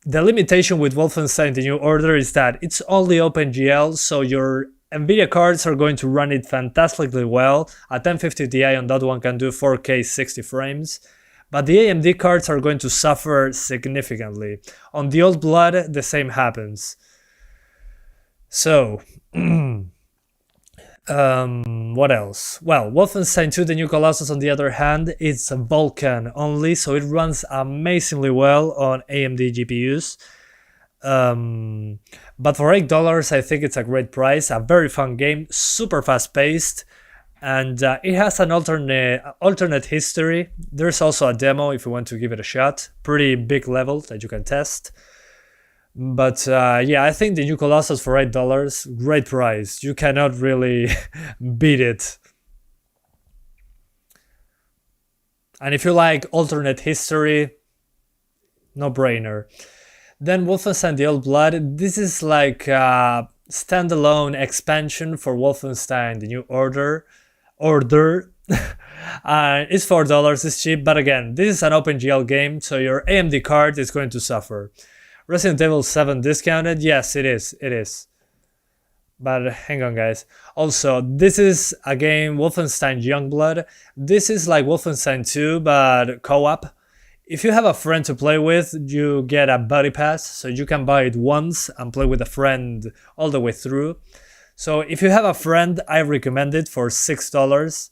the limitation with Wolfenstein: The New Order is that it's only OpenGL, so your NVIDIA cards are going to run it fantastically well. A 1050 Ti on that one can do 4K 60 frames. But the AMD cards are going to suffer significantly. On the Old Blood, the same happens. So, what else? Well, Wolfenstein 2 The New Colossus, on the other hand, it's a Vulkan only, so it runs amazingly well on AMD GPUs. But for $8, I think it's a great price. A very fun game, super fast paced, and it has an alternate history. There's also a demo if you want to give it a shot. Pretty big level that you can test. But yeah, I think the new Colossus for $8, great price. You cannot really beat it. And if you like alternate history, no brainer. Then Wolfenstein The Old Blood. This is like a standalone expansion for Wolfenstein The New Order. It's $4, it's cheap, but again, this is an OpenGL game, so your AMD card is going to suffer. Resident Evil 7 discounted? Yes, it is. But hang on, guys. Also, this is a game, Wolfenstein Youngblood. This is like Wolfenstein 2, but co-op. If you have a friend to play with, you get a buddy pass, so you can buy it once and play with a friend all the way through. So if you have a friend, I recommend it for $6.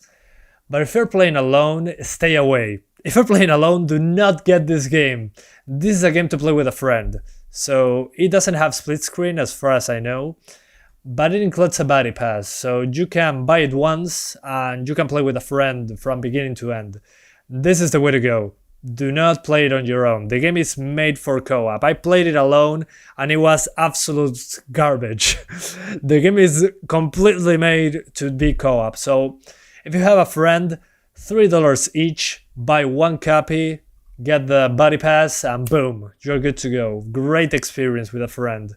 But if you're playing alone, stay away. If you're playing alone, do not get this game. This is a game to play with a friend. So it doesn't have split screen as far as I know, but it includes a buddy pass. So you can buy it once and you can play with a friend from beginning to end. This is the way to go. Do not play it on your own. The game is made for co-op. I played it alone and it was absolute garbage. The game is completely made to be co-op. So if you have a friend, $3 each, buy one copy, get the buddy pass, and boom, you're good to go. Great experience with a friend.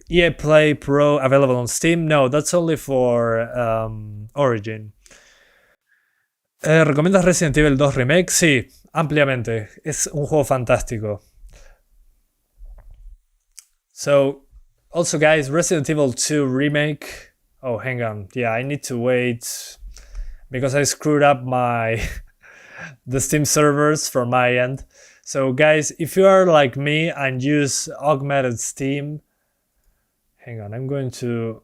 EA Play Pro available on Steam? No, that's only for Origin. ¿Recomiendas Resident Evil 2 Remake? Sí, ampliamente. Es un juego fantástico. So, also guys, Resident Evil 2 Remake. Oh, hang on. Yeah, I need to wait because I screwed up the Steam servers from my end. So guys, if you are like me and use augmented Steam, hang on, I'm going to...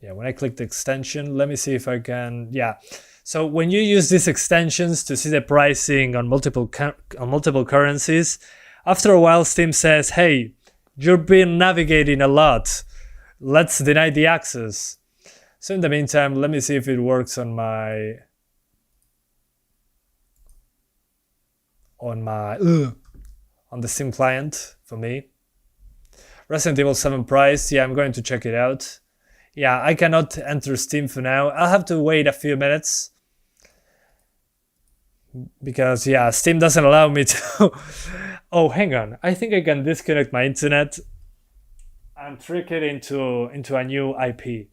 Yeah, when I click the extension, let me see if I can... Yeah, so when you use these extensions to see the pricing on multiple currencies, after a while Steam says, hey, you've been navigating a lot. Let's deny the access. So in the meantime, let me see if it works on my... on the Steam client for me. Resident Evil 7 price, yeah, I'm going to check it out. Yeah, I cannot enter Steam for now. I'll have to wait a few minutes. Because, yeah, Steam doesn't allow me to... Oh, hang on. I think I can disconnect my internet and trick it into a new IP.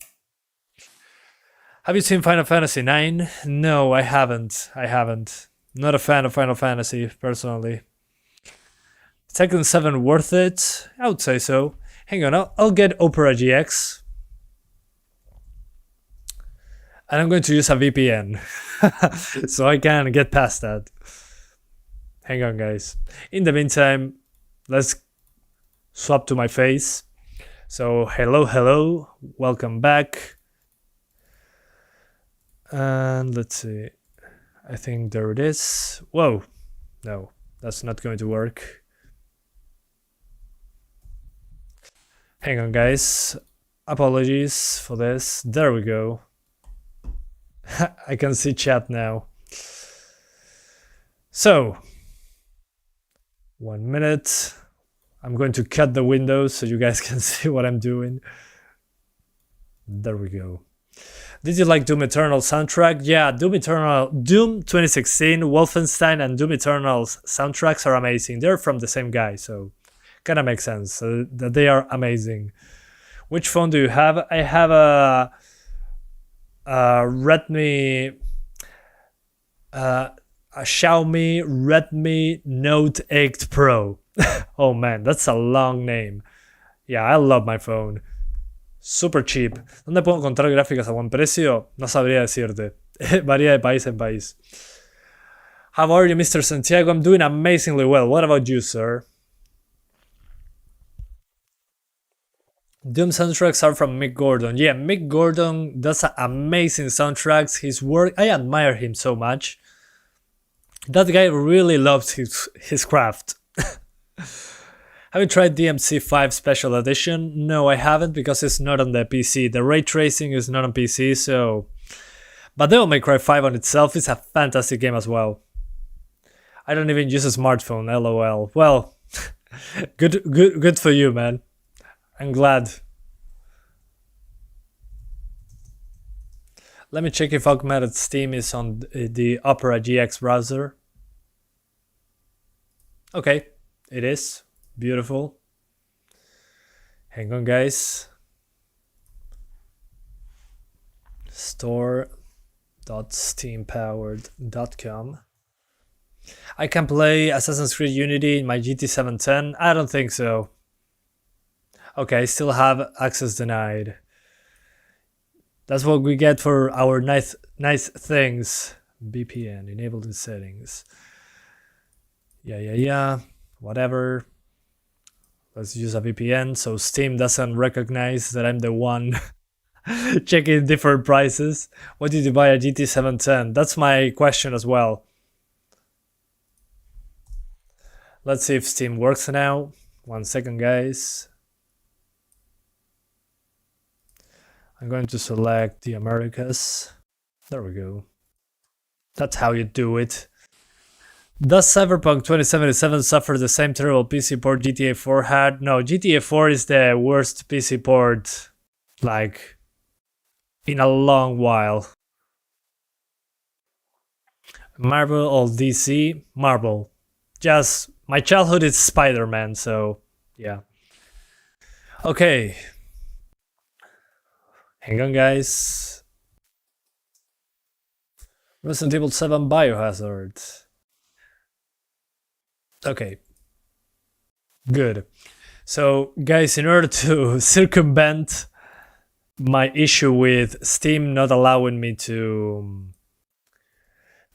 Have you seen Final Fantasy IX? No, I haven't. Not a fan of Final Fantasy, personally. Tekken 7 worth it? I would say so. Hang on, I'll get Opera GX. And I'm going to use a VPN. So I can get past that. Hang on, guys. In the meantime, let's swap to my face. So, hello. Welcome back. And let's see. I think there it is. Whoa. No, that's not going to work. Hang on, guys. Apologies for this. There we go. I can see chat now. So, 1 minute. I'm going to cut the windows so you guys can see what I'm doing. There we go. Did you like Doom Eternal soundtrack? Yeah, Doom 2016, Wolfenstein, and Doom Eternal's soundtracks are amazing. They're from the same guy, so kind of makes sense that they are amazing. Which phone do you have? I have a Redmi, a Xiaomi Redmi Note 8 Pro. Oh man, that's a long name. Yeah, I love my phone. Super cheap. ¿Dónde puedo encontrar gráficas a buen precio? No sabría decirte. Varía de país en país. How are you, Mr. Santiago? I'm doing amazingly well. What about you, sir? Doom soundtracks are from Mick Gordon. Yeah, Mick Gordon does amazing soundtracks. His work, I admire him so much. That guy really loves his craft. Have you tried DMC 5 Special Edition? No, I haven't because it's not on the PC. The ray tracing is not on PC, so... But Devil May Cry 5 on itself is a fantastic game as well. I don't even use a smartphone, lol. Well, good for you, man. I'm glad. Let me check if augmented Steam is on the Opera GX browser. Okay, it is. Beautiful. Hang on, guys. Store.steampowered.com. I can play Assassin's Creed Unity in my GT 710. I don't think so. Okay, I still have access denied. That's what we get for our nice things. VPN enabled in settings. Yeah. Whatever. Let's use a VPN so Steam doesn't recognize that I'm the one checking different prices. What did you buy a GT 710? That's my question as well. Let's see if Steam works now. 1 second, guys. I'm going to select the Americas. There we go. That's how you do it. Does Cyberpunk 2077 suffer the same terrible PC port GTA 4 had? No, GTA 4 is the worst PC port, like, in a long while. Marvel or DC? Marvel. Just, my childhood is Spider-Man, so, yeah. Okay. Hang on, guys. Resident Evil 7 Biohazard. Okay. Good. So, guys, in order to circumvent my issue with Steam not allowing me to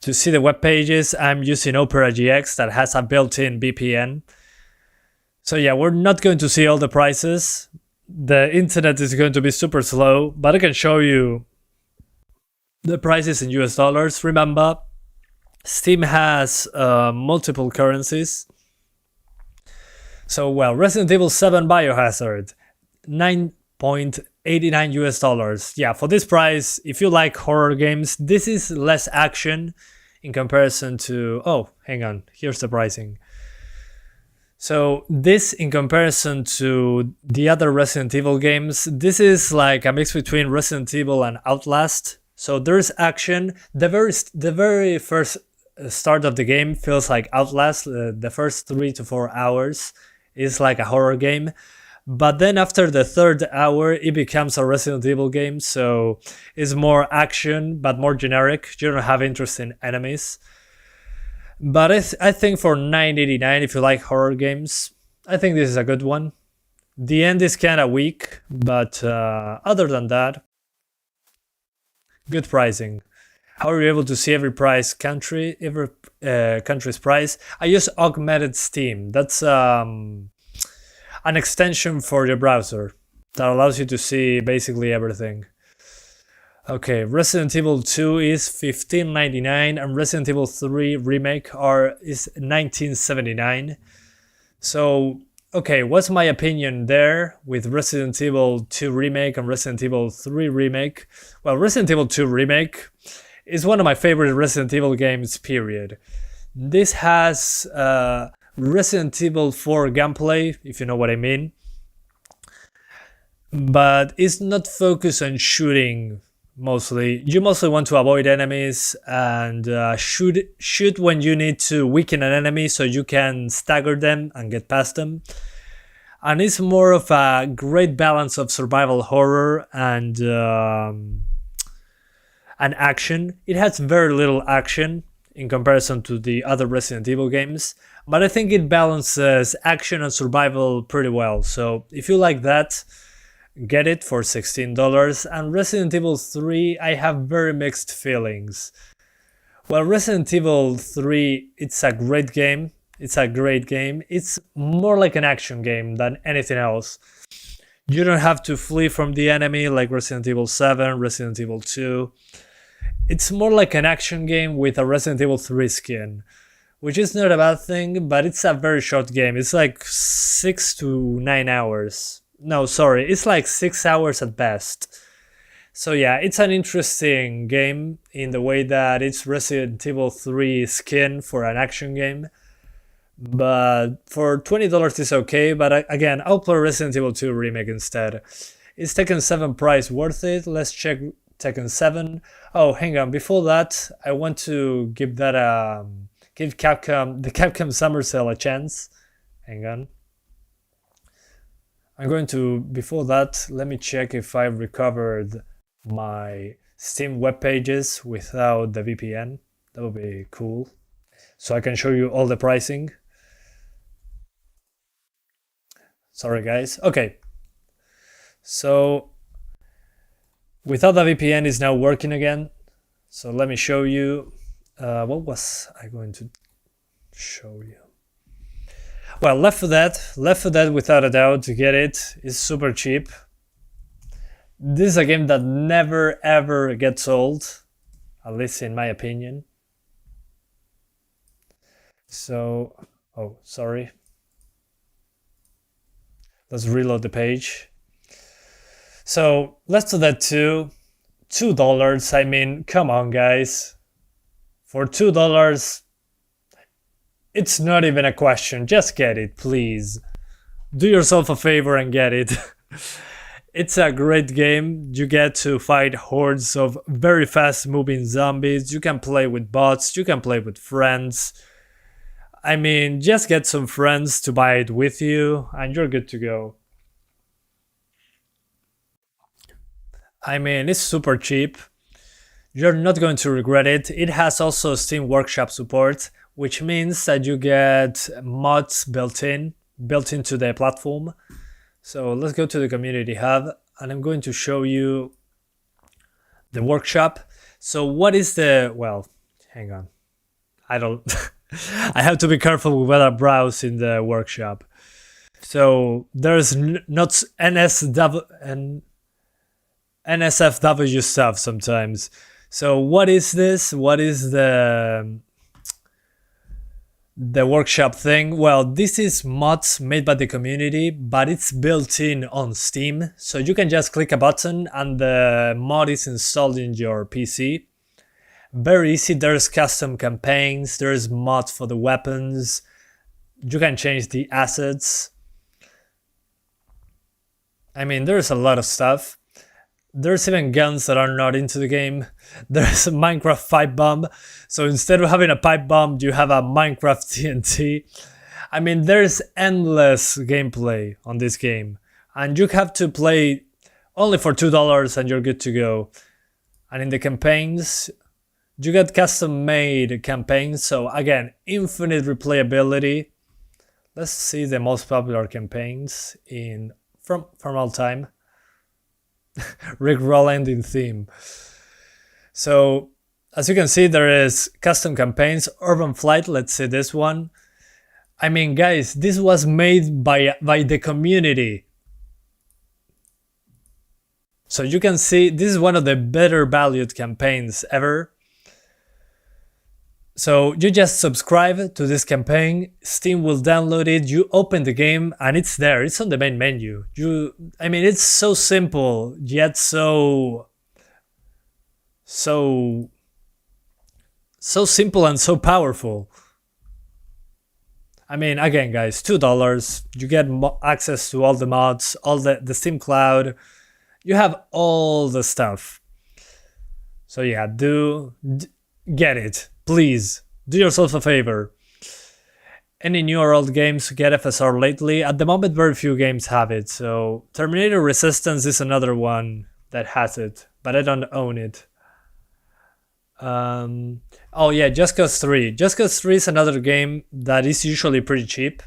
see the web pages, I'm using Opera GX that has a built-in VPN. So yeah, we're not going to see all the prices. The internet is going to be super slow, but I can show you the prices in US dollars. Remember, Steam has multiple currencies. So, well, Resident Evil 7 Biohazard, $9.89 US dollars. Yeah, for this price, if you like horror games, this is less action in comparison to... Oh, hang on, here's the pricing. So this, in comparison to the other Resident Evil games, this is like a mix between Resident Evil and Outlast. So there's action. The very first start of the game feels like Outlast. The first 3 to 4 hours is like a horror game. But then after the third hour, it becomes a Resident Evil game. So it's more action, but more generic. You don't have interest in enemies. But I think for $9.89, if you like horror games, I think this is a good one. The end is kind of weak, but other than that, good pricing. How are you able to see every country's price? I use Augmented Steam. That's an extension for your browser that allows you to see basically everything. Okay, Resident Evil 2 is $15.99 and Resident Evil 3 Remake is $19.79. So, okay, what's my opinion there with Resident Evil 2 Remake and Resident Evil 3 Remake? Well, Resident Evil 2 Remake is one of my favorite Resident Evil games, period. This has Resident Evil 4 gameplay, if you know what I mean. But it's not focused on shooting. Mostly, you mostly want to avoid enemies and shoot when you need to weaken an enemy so you can stagger them and get past them. And it's more of a great balance of survival horror and action. It has very little action in comparison to the other Resident Evil games, but I think it balances action and survival pretty well. So if you like that, get it for $16. And Resident Evil 3, I have very mixed feelings. Well, Resident Evil 3, it's a great game. It's more like an action game than anything else. You don't have to flee from the enemy like Resident Evil 7, Resident Evil 2. It's more like an action game with a Resident Evil 3 skin, which is not a bad thing, but it's a very short game. It's like 6 to 9 hours. No, sorry, it's like 6 hours at best. So yeah, it's an interesting game in the way that it's Resident Evil 3 skin for an action game. But for $20 it's okay, but again, I'll play Resident Evil 2 Remake instead. Is Tekken 7 price worth it? Let's check Tekken 7. Oh, hang on, before that, I want to give that give Capcom, the Capcom Summer Sale a chance. Hang on. I'm going to, before that, let me check if I've recovered my Steam web pages without the VPN. That would be cool. So I can show you all the pricing. Sorry guys. Okay. So without the VPN is now working again. So let me show you. What was I going to show you? Well, Left 4 Dead without a doubt, to get it is super cheap. This is a game that never ever gets old, at least in my opinion. So, oh, sorry. Let's reload the page. So, Left 4 Dead 2, $2. I mean, come on, guys. For $2, it's not even a question. Just get it, please. Do yourself a favor and get it. It's a great game. You get to fight hordes of very fast moving zombies. You can play with bots. You can play with friends. I mean, just get some friends to buy it with you and you're good to go. I mean, it's super cheap. You're not going to regret it. It has also Steam Workshop support, which means that you get mods built into the platform. So let's go to the community hub and I'm going to show you the workshop. So what is the, well, hang on. I don't, I have to be careful with what I browse in the workshop. So there's not NSFW stuff sometimes. So what is this? What is the workshop thing? Well, this is mods made by the community, but it's built in on Steam. So you can just click a button and the mod is installed in your PC. Very easy. There's custom campaigns, there's mods for the weapons. You can change the assets. I mean, there's a lot of stuff. There's even guns that are not into the game. There's a Minecraft pipe bomb. So instead of having a pipe bomb, you have a Minecraft TNT. I mean, there's endless gameplay on this game. And you have to play only for $2 and you're good to go. And in the campaigns, you get custom made campaigns. So again, infinite replayability. Let's see the most popular campaigns from all time. Rick Roland in theme. So as you can see, there is custom campaigns. Urban Flight, let's say this one. I mean, guys, this was made by the community. So you can see this is one of the better valued campaigns ever. So you just subscribe to this campaign, Steam will download it, you open the game and it's there, it's on the main menu. I mean, it's so simple, yet so simple and so powerful. I mean, again guys, $2, you get access to all the mods, all the Steam Cloud, you have all the stuff. So yeah, get it. Please, do yourself a favor. Any new or old games get FSR lately? At the moment, very few games have it. So Terminator Resistance is another one that has it, but I don't own it. Oh yeah, Just Cause 3. Just Cause 3 is another game that is usually pretty cheap.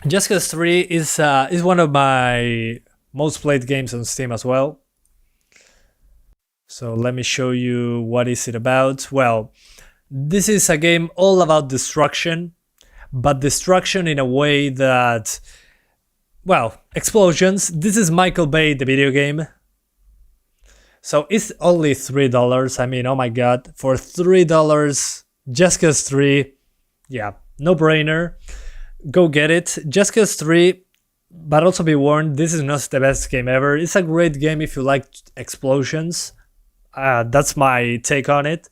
Just Cause 3 is one of my most played games on Steam as well. So let me show you what is it about. Well, this is a game all about destruction, but destruction in a way that well, explosions. This is Michael Bay, the video game. So it's only $3. I mean, oh my god, for $3, Just Cause 3, yeah, no brainer. Go get it. Just Cause 3, but also be warned, this is not the best game ever. It's a great game if you like explosions. That's my take on it.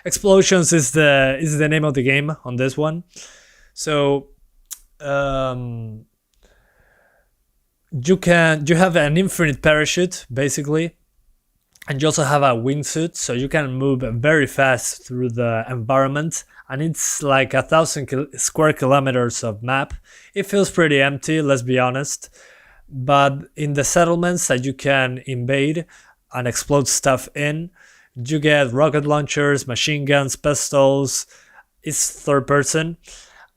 Explosions is the name of the game on this one. So you have an infinite parachute basically, and you also have a wingsuit, so you can move very fast through the environment, and it's like 1,000 square kilometers of map. It feels pretty empty, let's be honest, but in the settlements that you can invade and explode stuff in, you get rocket launchers, machine guns, pistols. It's third person,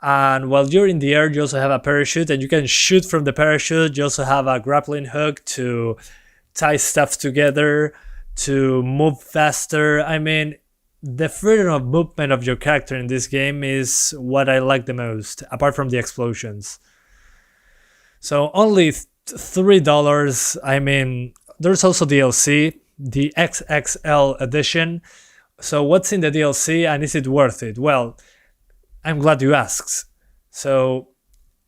and while you're in the air you also have a parachute and you can shoot from the parachute. You also have a grappling hook to tie stuff together, to move faster. I mean, the freedom of movement of your character in this game is what I like the most, apart from the explosions. So only $3. I mean, there's also DLC, the XXL edition. So what's in the DLC and is it worth it? Well, I'm glad you asked. So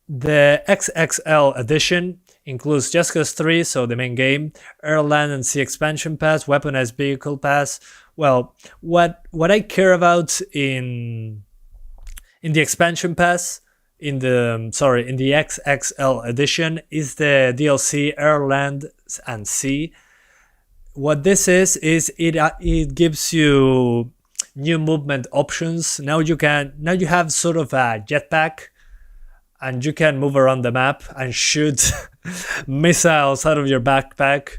the XXL edition includes Just Cause 3, so the main game, Air, Land, and Sea Expansion Pass, Weaponized Vehicle Pass. Well, what I care about in the expansion pass, in the XXL edition, is the DLC Air, Land, and Sea. What this is it gives you new movement options. Now you have sort of a jetpack, and you can move around the map and shoot missiles out of your backpack.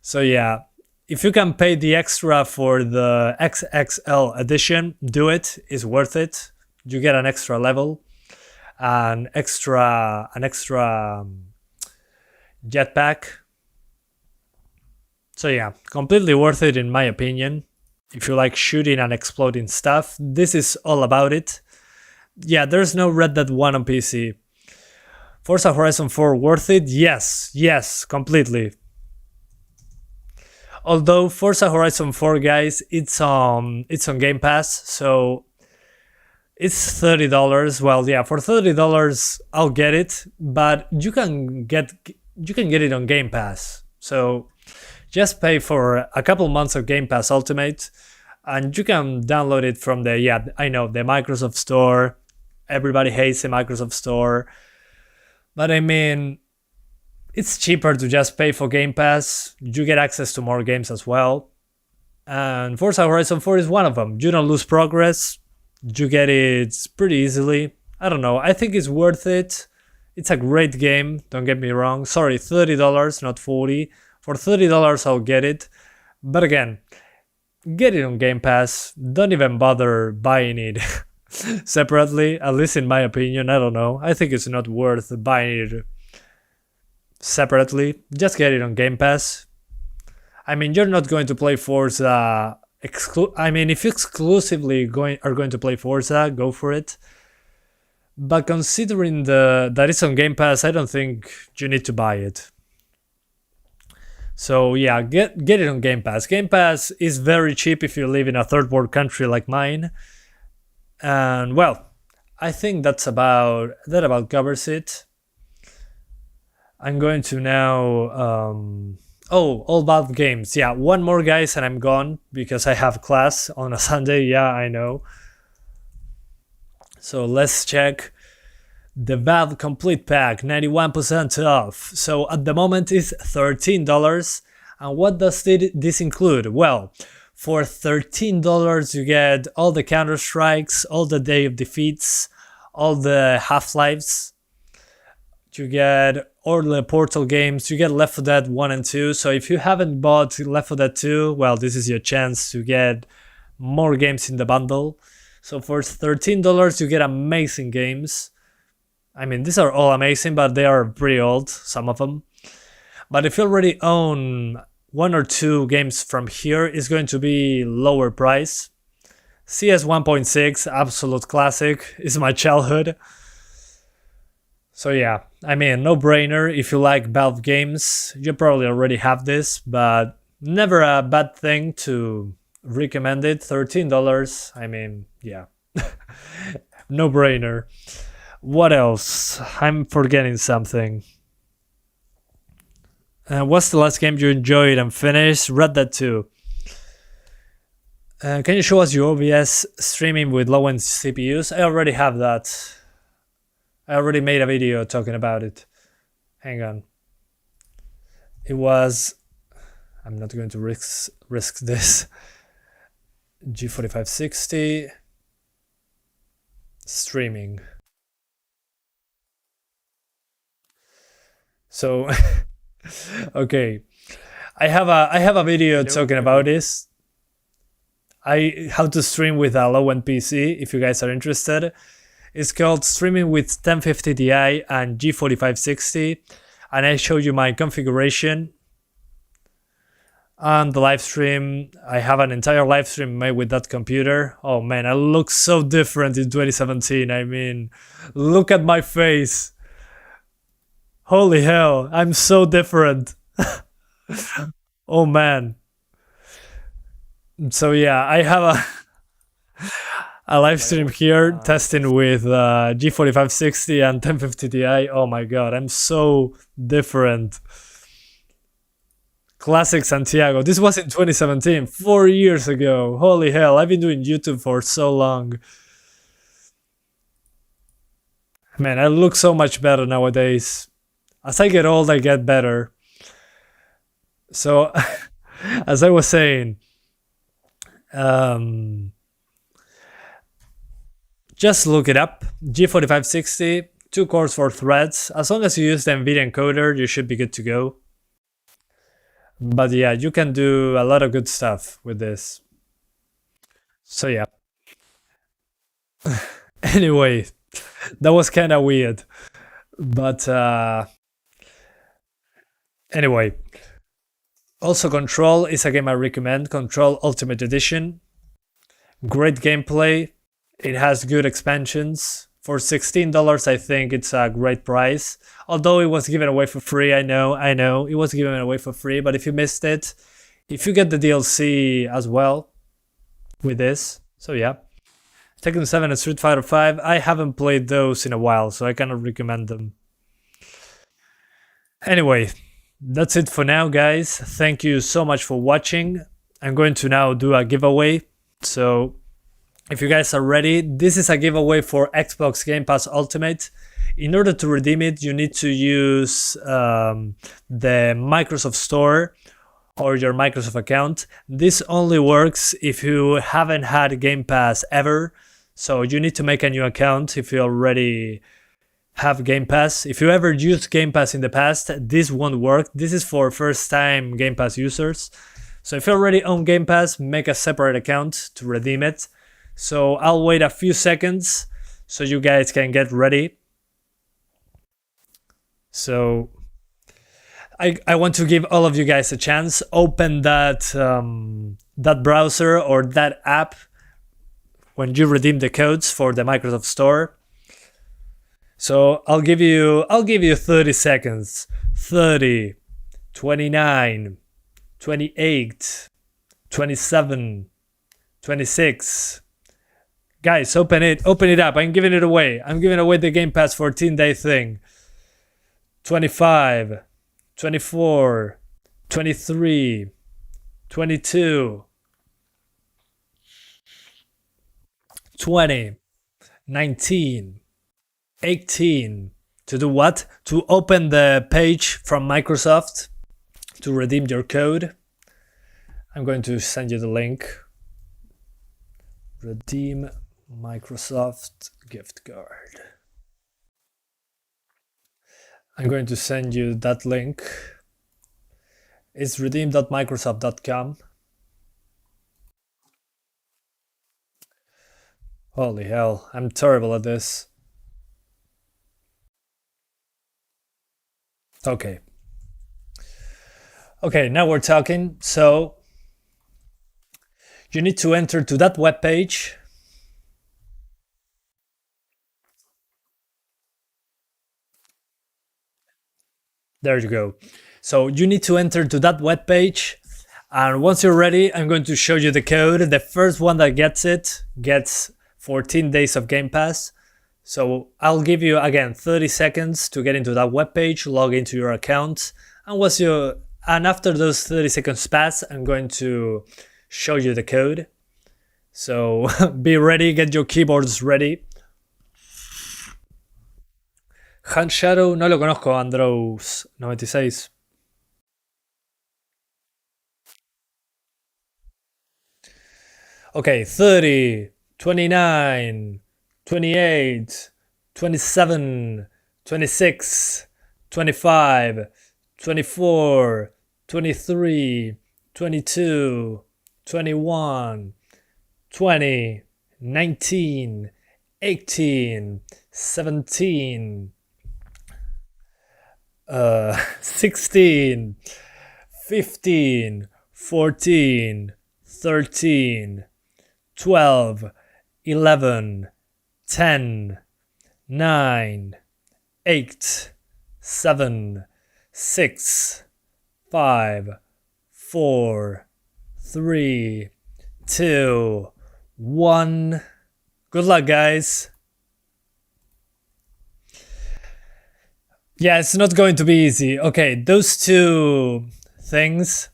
So yeah, if you can pay the extra for the XXL edition, do it. It's worth it. You get an extra level, an extra jetpack. So yeah, completely worth it in my opinion. If you like shooting and exploding stuff, this is all about it. Yeah, there's no Red Dead 1 on PC. Forza Horizon 4 worth it? Yes, completely. Although Forza Horizon 4, guys, it's on Game Pass, so it's $30. Well, yeah, for $30 I'll get it, but you can get it on Game Pass. So just pay for a couple months of Game Pass Ultimate, and you can download it from the Microsoft Store. Everybody hates the Microsoft Store, but I mean, it's cheaper to just pay for Game Pass. You get access to more games as well, and Forza Horizon 4 is one of them. You don't lose progress. You get it pretty easily. I don't know. I think it's worth it. It's a great game. Don't get me wrong. Sorry, $30, not $40. For $30, I'll get it. But again, get it on Game Pass. Don't even bother buying it separately, at least in my opinion. I don't know. I think it's not worth buying it separately. Just get it on Game Pass. I mean, you're not going to play Forza. If you exclusively are going to play Forza, go for it. But considering that it's on Game Pass, I don't think you need to buy it. So yeah, get it on Game Pass. Game Pass is very cheap if you live in a third world country like mine. And well, I think that about covers it. I'm going to now all about games. Yeah, one more, guys, and I'm gone because I have class on a Sunday. Yeah, I know. So let's check. The Valve Complete Pack, 91% off. So at the moment it's $13. And what does this include? Well, for $13 you get all the Counter-Strikes, all the Day of Defeats, all the Half-Lives. You get all the Portal games. You get Left 4 Dead 1 and 2. So if you haven't bought Left 4 Dead 2, well, this is your chance to get more games in the bundle. So for $13 you get amazing games. I mean, these are all amazing, but they are pretty old, some of them. But if you already own one or two games from here, it's going to be lower price. CS 1.6, absolute classic, is my childhood. So yeah, I mean, no brainer. If you like Valve games, you probably already have this, but never a bad thing to recommend it. $13. I mean, yeah, no brainer. What else? I'm forgetting something. What's the last game you enjoyed and finished? Red Dead 2. Can you show us your OBS streaming with low-end CPUs? I already have that. I already made a video talking about it. Hang on. It was... I'm not going to risk this. G4560 streaming. So okay, I have a video talking about this. How to stream with a low-end PC. If you guys are interested, it's called streaming with 1050 Ti and G4560, and I show you my configuration. And the live stream, I have an entire live stream made with that computer. Oh man, I look so different in 2017. I mean, look at my face. Holy hell, I'm so different. Oh man. So yeah, I have a live stream here testing with G4560 and 1050 Ti. Oh my god, I'm so different. Classic Santiago. This was in 2017, 4 years ago. Holy hell, I've been doing YouTube for so long. Man, I look so much better nowadays. As I get old, I get better. So, as I was saying, just look it up. G4560, 2 cores, 4 threads. As long as you use the NVIDIA encoder, you should be good to go. But yeah, you can do a lot of good stuff with this. So yeah. Anyway, that was kind of weird. But anyway. Also, Control is a game I recommend. Control Ultimate Edition. Great gameplay. It has good expansions. For $16, I think it's a great price. Although it was given away for free, I know, it was given away for free. But if you missed it, if you get the DLC as well with this, so yeah. Tekken 7 and Street Fighter 5, I haven't played those in a while, so I cannot recommend them. Anyway, that's it for now, guys. Thank you so much for watching. I'm going to now do a giveaway. So if you guys are ready, this is a giveaway for Xbox Game Pass Ultimate. In order to redeem it, you need to use the Microsoft Store or your Microsoft account. This only works if you haven't had Game Pass ever. So you need to make a new account if you already have Game Pass. If you ever used Game Pass in the past, this won't work. This is for first-time Game Pass users. So if you already own Game Pass, make a separate account to redeem it. So I'll wait a few seconds so you guys can get ready. So I want to give all of you guys a chance. Open that that browser or that app when you redeem the codes for the Microsoft Store. So I'll give you 30 seconds. 30, 29, 28, 27, 26. Guys, open it up. I'm giving it away. I'm giving away the Game Pass 14-day thing. 25, 24, 23, 22, 20, 19, 18. To do what? To open the page from Microsoft to redeem your code. I'm going to send you the link. Redeem Microsoft gift card. I'm going to send you that link. It's redeem.microsoft.com. Holy hell, I'm terrible at this. Okay. Okay, now we're talking. So you need to enter to that web page. There you go. So you need to enter to that web page, and once you're ready, I'm going to show you the code. The first one that gets it gets 14 days of Game Pass. So I'll give you again 30 seconds to get into that web page, log into your account, and after those 30 seconds pass, I'm going to show you the code. So be ready, get your keyboards ready. Hand Shadow no lo conozco, Andros 96. Okay, 30, 29, 28, 27, 26, 25, 24, 23, 22, 21, 20, 19, 18, 17, 16, 15, 14, 13, 12, 11, 10, 9, 8, 7, 6, 5, 4, 3, 2, 1. Good luck, guys. Yeah, it's not going to be easy. Okay, those two things.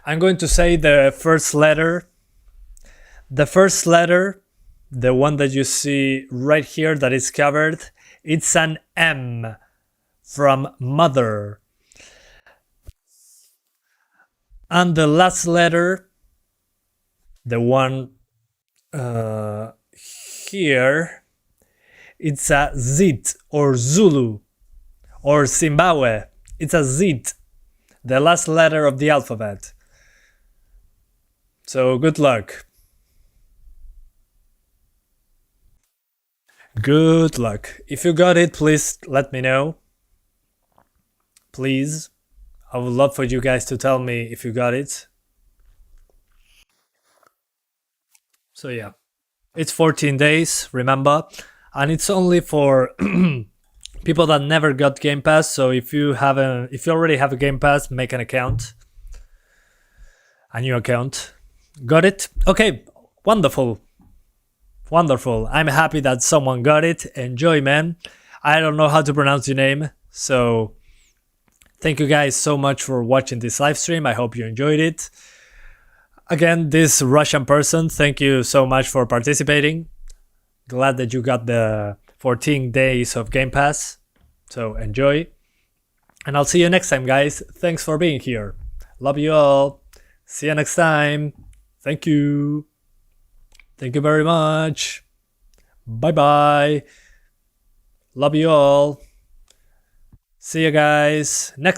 I'm going to say the first letter. The first letter, the one that you see right here that is covered, it's an M from mother. And the last letter, the one here, it's a Z or Zulu or Zimbabwe. It's a Z, the last letter of the alphabet. So good luck. Good luck. If you got it, please let me know. Please. I would love for you guys to tell me if you got it. So yeah, it's 14 days, remember? And it's only for people that never got Game Pass. So if you already have a Game Pass, make an account. A new account. Got it? Okay, wonderful. Wonderful. I'm happy that someone got it. Enjoy, man. I don't know how to pronounce your name, so thank you guys so much for watching this live stream. I hope you enjoyed it. Again, this Russian person, thank you so much for participating. Glad that you got the 14 days of Game Pass. So enjoy. And I'll see you next time, guys. Thanks for being here. Love you all. See you next time. Thank you. Thank you very much. Bye bye. Love you all. See you guys next